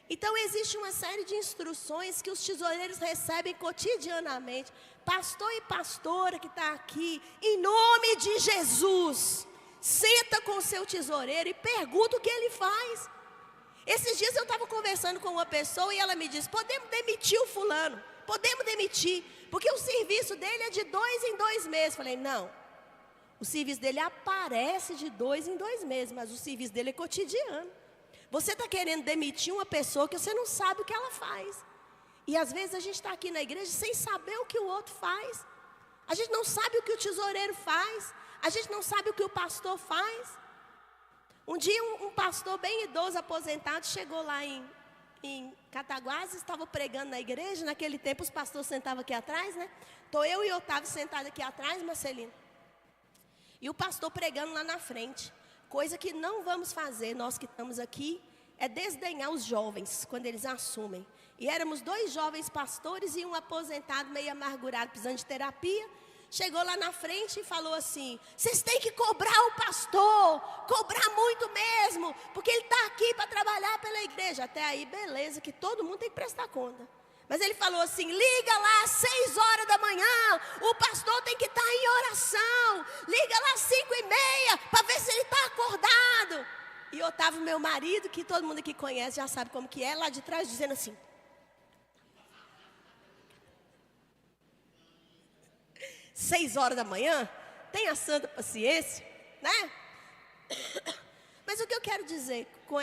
Então existe uma série de instruções que os tesoureiros recebem cotidianamente. Pastor e pastora que está aqui, em nome de Jesus, senta com o seu tesoureiro e pergunta o que ele faz. Esses dias eu estava conversando com uma pessoa e ela me disse, podemos demitir o fulano, podemos demitir, porque o serviço dele é de 2 em 2 meses. Falei, não, o serviço dele aparece de 2 em 2 meses, mas o serviço dele é cotidiano. Você está querendo demitir uma pessoa que você não sabe o que ela faz. E às vezes a gente está aqui na igreja sem saber o que o outro faz. A gente não sabe o que o tesoureiro faz. A gente não sabe o que o pastor faz. Um dia um pastor bem idoso, aposentado, chegou lá em Cataguases, estava pregando na igreja. Naquele tempo os pastores sentavam aqui atrás, né? Estou eu e Otávio sentados aqui atrás, Marcelino. E o pastor pregando lá na frente. Coisa que não vamos fazer, nós que estamos aqui, é desdenhar os jovens, quando eles assumem. E éramos 2 jovens pastores e um aposentado meio amargurado, precisando de terapia. Chegou lá na frente e falou assim, vocês têm que cobrar o pastor, cobrar muito mesmo, porque ele está aqui para trabalhar pela igreja. Até aí, beleza, que todo mundo tem que prestar conta. Mas ele falou assim, liga lá às 6 horas da manhã, o pastor tem que estar em oração. Liga lá às 5h30, para ver se ele está acordado. E Otávio, meu marido, que todo mundo aqui conhece, já sabe como que é, lá de trás dizendo assim. 6 horas da manhã, tenha santa paciência, né? Mas o que eu quero dizer com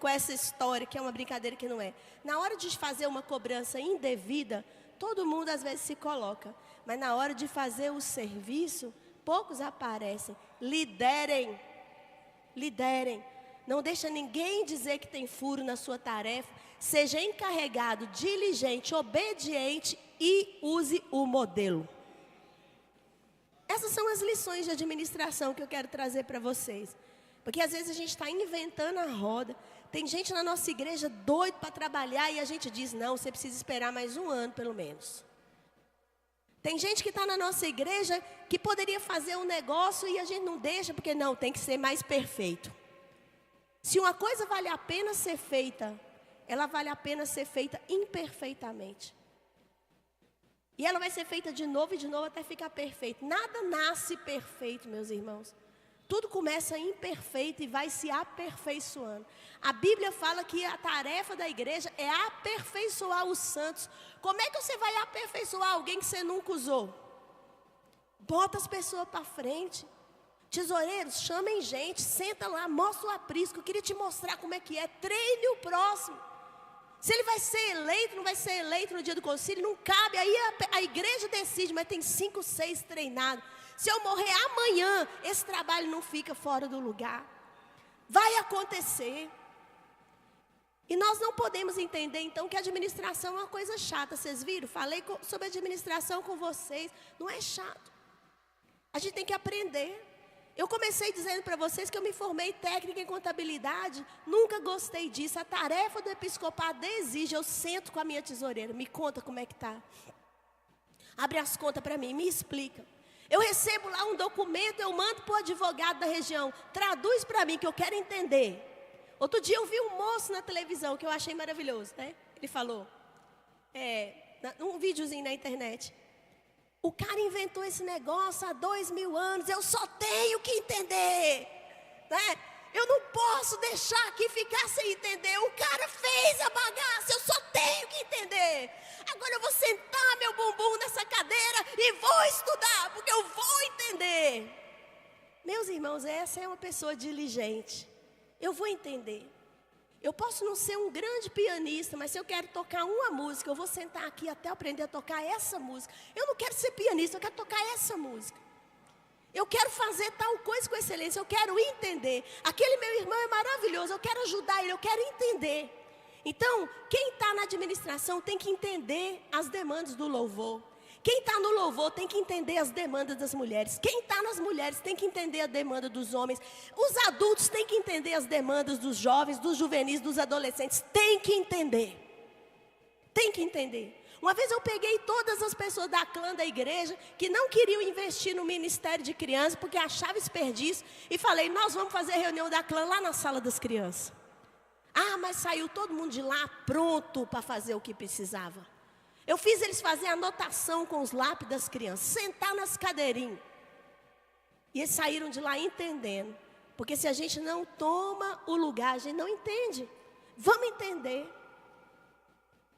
essa história, que é uma brincadeira que não é, na hora de fazer uma cobrança indevida, todo mundo às vezes se coloca, mas na hora de fazer o serviço, poucos aparecem. Liderem, não deixa ninguém dizer que tem furo na sua tarefa, seja encarregado, diligente, obediente e use o modelo. Essas são as lições de administração que eu quero trazer para vocês. Porque às vezes a gente está inventando a roda. Tem gente na nossa igreja doido para trabalhar e a gente diz, não, você precisa esperar mais um ano pelo menos. Tem gente que está na nossa igreja que poderia fazer um negócio e a gente não deixa porque não, tem que ser mais perfeito. Se uma coisa vale a pena ser feita, ela vale a pena ser feita imperfeitamente. E ela vai ser feita de novo e de novo até ficar perfeito. Nada nasce perfeito, meus irmãos. Tudo começa imperfeito e vai se aperfeiçoando. A Bíblia fala que a tarefa da igreja é aperfeiçoar os santos. Como é que você vai aperfeiçoar alguém que você nunca usou? Bota as pessoas para frente. Tesoureiros, chamem gente, senta lá, mostra o aprisco. Eu queria te mostrar como é que é. Treine o próximo. Se ele vai ser eleito, não vai ser eleito no dia do concílio, não cabe. Aí a igreja decide, mas tem 5, 6 treinados. Se eu morrer amanhã, esse trabalho não fica fora do lugar. Vai acontecer. E nós não podemos entender, então, que a administração é uma coisa chata. Vocês viram? Falei sobre administração com vocês. Não é chato. A gente tem que aprender. Eu comecei dizendo para vocês que eu me formei técnica em contabilidade. Nunca gostei disso. A tarefa do episcopado exige. Eu sento com a minha tesoureira. Me conta como é que está. Abre as contas para mim. Me explica. Eu recebo lá um documento. Eu mando para o advogado da região. Traduz para mim que eu quero entender. Outro dia eu vi um moço na televisão que eu achei maravilhoso, né? Ele falou, um videozinho na internet. O cara inventou esse negócio há 2000 anos, eu só tenho que entender, né? Eu não posso deixar aqui ficar sem entender. O cara fez a bagaça, eu só tenho que entender. Agora eu vou sentar meu bumbum nessa cadeira e vou estudar, porque eu vou entender. Meus irmãos, essa é uma pessoa diligente. Eu vou entender. Eu posso não ser um grande pianista, mas se eu quero tocar uma música, eu vou sentar aqui até aprender a tocar essa música. Eu não quero ser pianista, eu quero tocar essa música. Eu quero fazer tal coisa com excelência, eu quero entender. Aquele meu irmão é maravilhoso, eu quero ajudar ele, eu quero entender. Então, quem está na administração tem que entender as demandas do louvor. Quem está no louvor tem que entender as demandas das mulheres. Quem está nas mulheres tem que entender a demanda dos homens. Os adultos têm que entender as demandas dos jovens, dos juvenis, dos adolescentes. Tem que entender. Tem que entender. Uma vez eu peguei todas as pessoas da clã da igreja que não queriam investir no ministério de crianças porque achavam desperdício e falei, nós vamos fazer a reunião da clã lá na sala das crianças. Ah, mas saiu todo mundo de lá pronto para fazer o que precisava. Eu fiz eles fazer anotação com os lápis das crianças, sentar nas cadeirinhas. E eles saíram de lá entendendo. Porque se a gente não toma o lugar, a gente não entende. Vamos entender.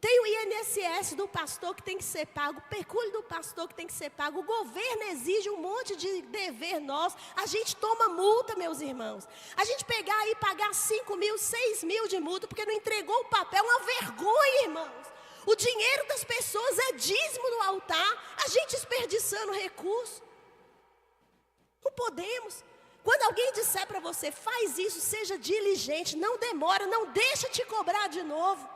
Tem o INSS do pastor que tem que ser pago, o pecúlio do pastor que tem que ser pago, o governo exige um monte de dever nosso, a gente toma multa, meus irmãos. A gente pegar e pagar 5 mil, 6 mil de multa porque não entregou o papel, uma vergonha, irmãos. O dinheiro das pessoas é dízimo no altar, a gente desperdiçando recurso. Não podemos. Quando alguém disser para você, faz isso, seja diligente, não demora, não deixa te cobrar de novo.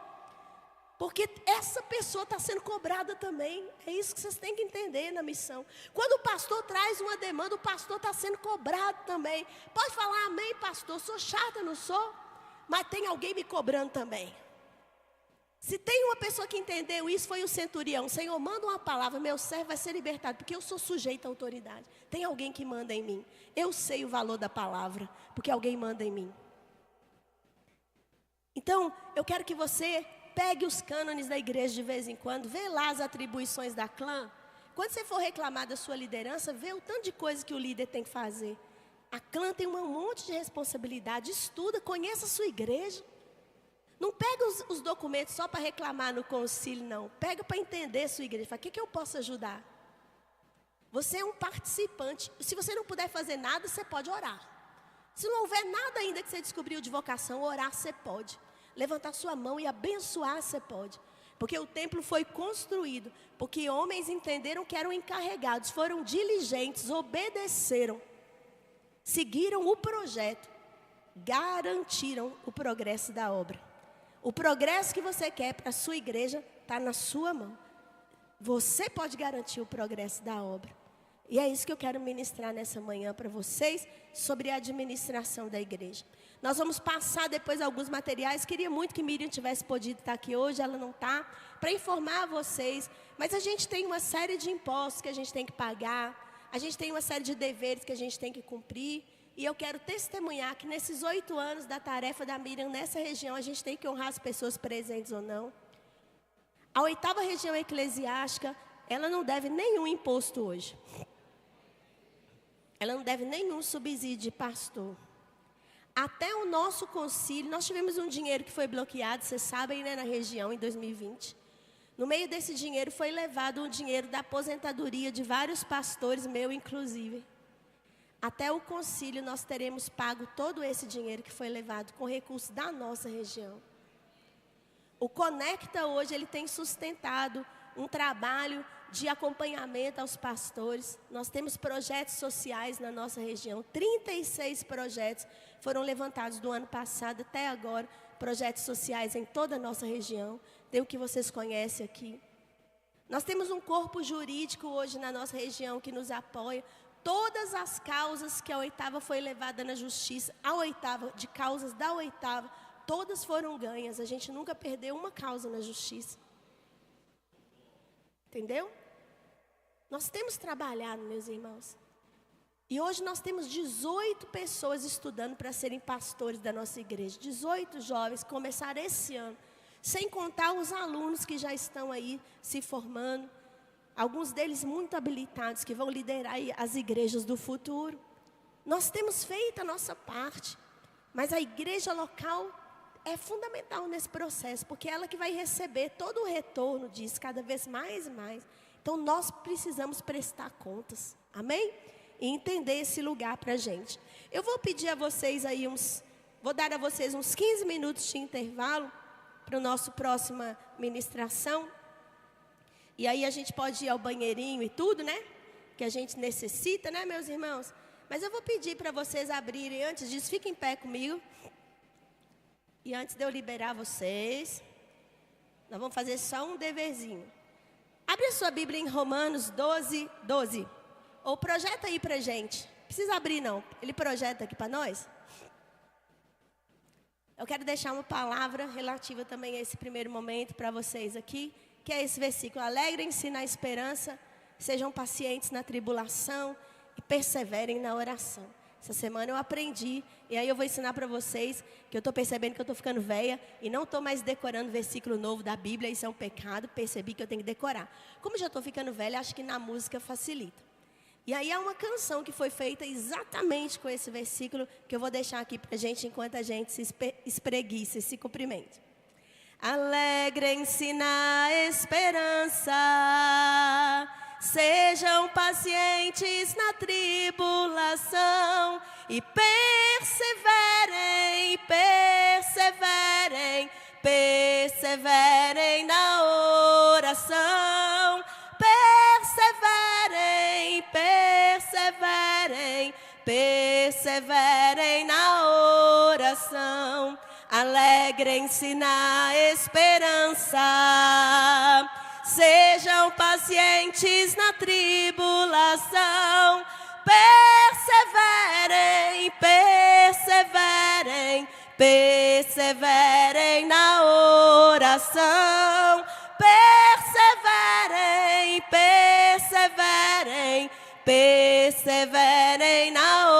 Porque essa pessoa está sendo cobrada também. É isso que vocês têm que entender na missão. Quando o pastor traz uma demanda, o pastor está sendo cobrado também. Pode falar, amém, pastor, sou chata, não sou? Mas tem alguém me cobrando também. Se tem uma pessoa que entendeu isso, foi o centurião. Senhor, manda uma palavra, meu servo vai ser libertado, porque eu sou sujeito à autoridade. Tem alguém que manda em mim. Eu sei o valor da palavra, porque alguém manda em mim. Então, eu quero que você pegue os cânones da igreja de vez em quando, vê lá as atribuições da clã. Quando você for reclamar da sua liderança, vê o tanto de coisa que o líder tem que fazer. A clã tem um monte de responsabilidade, estuda, conheça a sua igreja. Não pega os documentos só para reclamar no concílio, não. Pega para entender a sua igreja. Fala, o que eu posso ajudar? Você é um participante. Se você não puder fazer nada, você pode orar. Se não houver nada ainda que você descobriu de vocação, orar você pode. Levantar sua mão e abençoar você pode. Porque o templo foi construído. Porque homens entenderam que eram encarregados. Foram diligentes, obedeceram. Seguiram o projeto. Garantiram o progresso da obra. O progresso que você quer para a sua igreja está na sua mão. Você pode garantir o progresso da obra. E é isso que eu quero ministrar nessa manhã para vocês, sobre a administração da igreja. Nós vamos passar depois alguns materiais. Queria muito que Miriam tivesse podido estar aqui hoje, ela não está, para informar vocês. Mas a gente tem uma série de impostos que a gente tem que pagar, a gente tem uma série de deveres que a gente tem que cumprir. E eu quero testemunhar que nesses 8 anos da tarefa da Miriam nessa região, a gente tem que honrar as pessoas presentes ou não. A 8ª região eclesiástica, ela não deve nenhum imposto hoje. Ela não deve nenhum subsídio de pastor. Até o nosso concílio, nós tivemos um dinheiro que foi bloqueado, vocês sabem, né, na região, em 2020. No meio desse dinheiro foi levado um dinheiro da aposentadoria de vários pastores, meu inclusive. Até o concílio nós teremos pago todo esse dinheiro que foi levado com recursos da nossa região. O Conecta hoje, ele tem sustentado um trabalho de acompanhamento aos pastores. Nós temos projetos sociais na nossa região. 36 projetos foram levantados do ano passado até agora. Projetos sociais em toda a nossa região. Tem o que vocês conhecem aqui. Nós temos um corpo jurídico hoje na nossa região que nos apoia. Todas as causas que a 8ª foi levada na justiça, a 8ª, de causas da 8ª, todas foram ganhas. A gente nunca perdeu uma causa na justiça. Entendeu? Nós temos trabalhado, meus irmãos. E hoje nós temos 18 pessoas estudando para serem pastores da nossa igreja. 18 jovens que começaram esse ano. Sem contar os alunos que já estão aí se formando. Alguns deles muito habilitados, que vão liderar as igrejas do futuro. Nós temos feito a nossa parte. Mas a igreja local é fundamental nesse processo, porque é ela que vai receber todo o retorno disso, cada vez mais e mais. Então, nós precisamos prestar contas, amém? E entender esse lugar para a gente. Eu vou pedir a vocês aí vou dar a vocês uns 15 minutos de intervalo para a nossa próxima ministração. E aí a gente pode ir ao banheirinho e tudo, né? Que a gente necessita, né, meus irmãos? Mas eu vou pedir para vocês abrirem, antes disso, fiquem em pé comigo. E antes de eu liberar vocês, nós vamos fazer só um deverzinho. Abre a sua Bíblia em Romanos 12, 12. Ou projeta aí pra gente. Não precisa abrir não, ele projeta aqui para nós. Eu quero deixar uma palavra relativa também a esse primeiro momento para vocês aqui, que é esse versículo. Alegrem-se na esperança, sejam pacientes na tribulação e perseverem na oração. Essa semana eu aprendi, e aí eu vou ensinar para vocês, que eu estou percebendo que eu estou ficando velha, e não estou mais decorando versículo novo da Bíblia, isso é um pecado, percebi que eu tenho que decorar. Como já estou ficando velha, acho que na música facilita. E aí há uma canção que foi feita exatamente com esse versículo, que eu vou deixar aqui para a gente, enquanto a gente se espreguiça, se cumprimenta. Alegrem-se na esperança, sejam pacientes na tribulação e perseverem, perseverem, perseverem na oração. Perseverem, perseverem, perseverem na oração. Alegrem-se na esperança, sejam pacientes na tribulação. Perseverem, perseverem, perseverem na oração. Perseverem, perseverem, perseverem na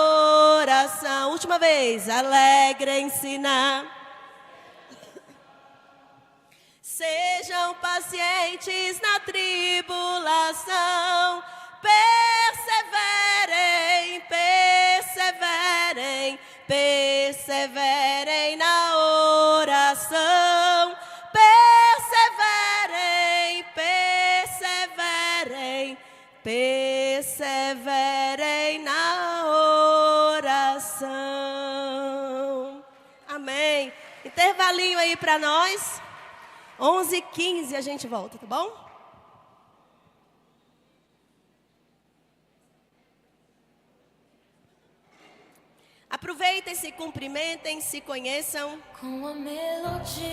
oração. Última vez. Alegrem-se na... Sejam pacientes na tribulação. Perseverem, perseverem, perseverem na oração. Perseverem, perseverem, perseverem na oração. Amém. Intervalinho aí para nós. 11h15 a gente volta, tá bom? Aproveitem, se cumprimentem, se conheçam. Com a melodia.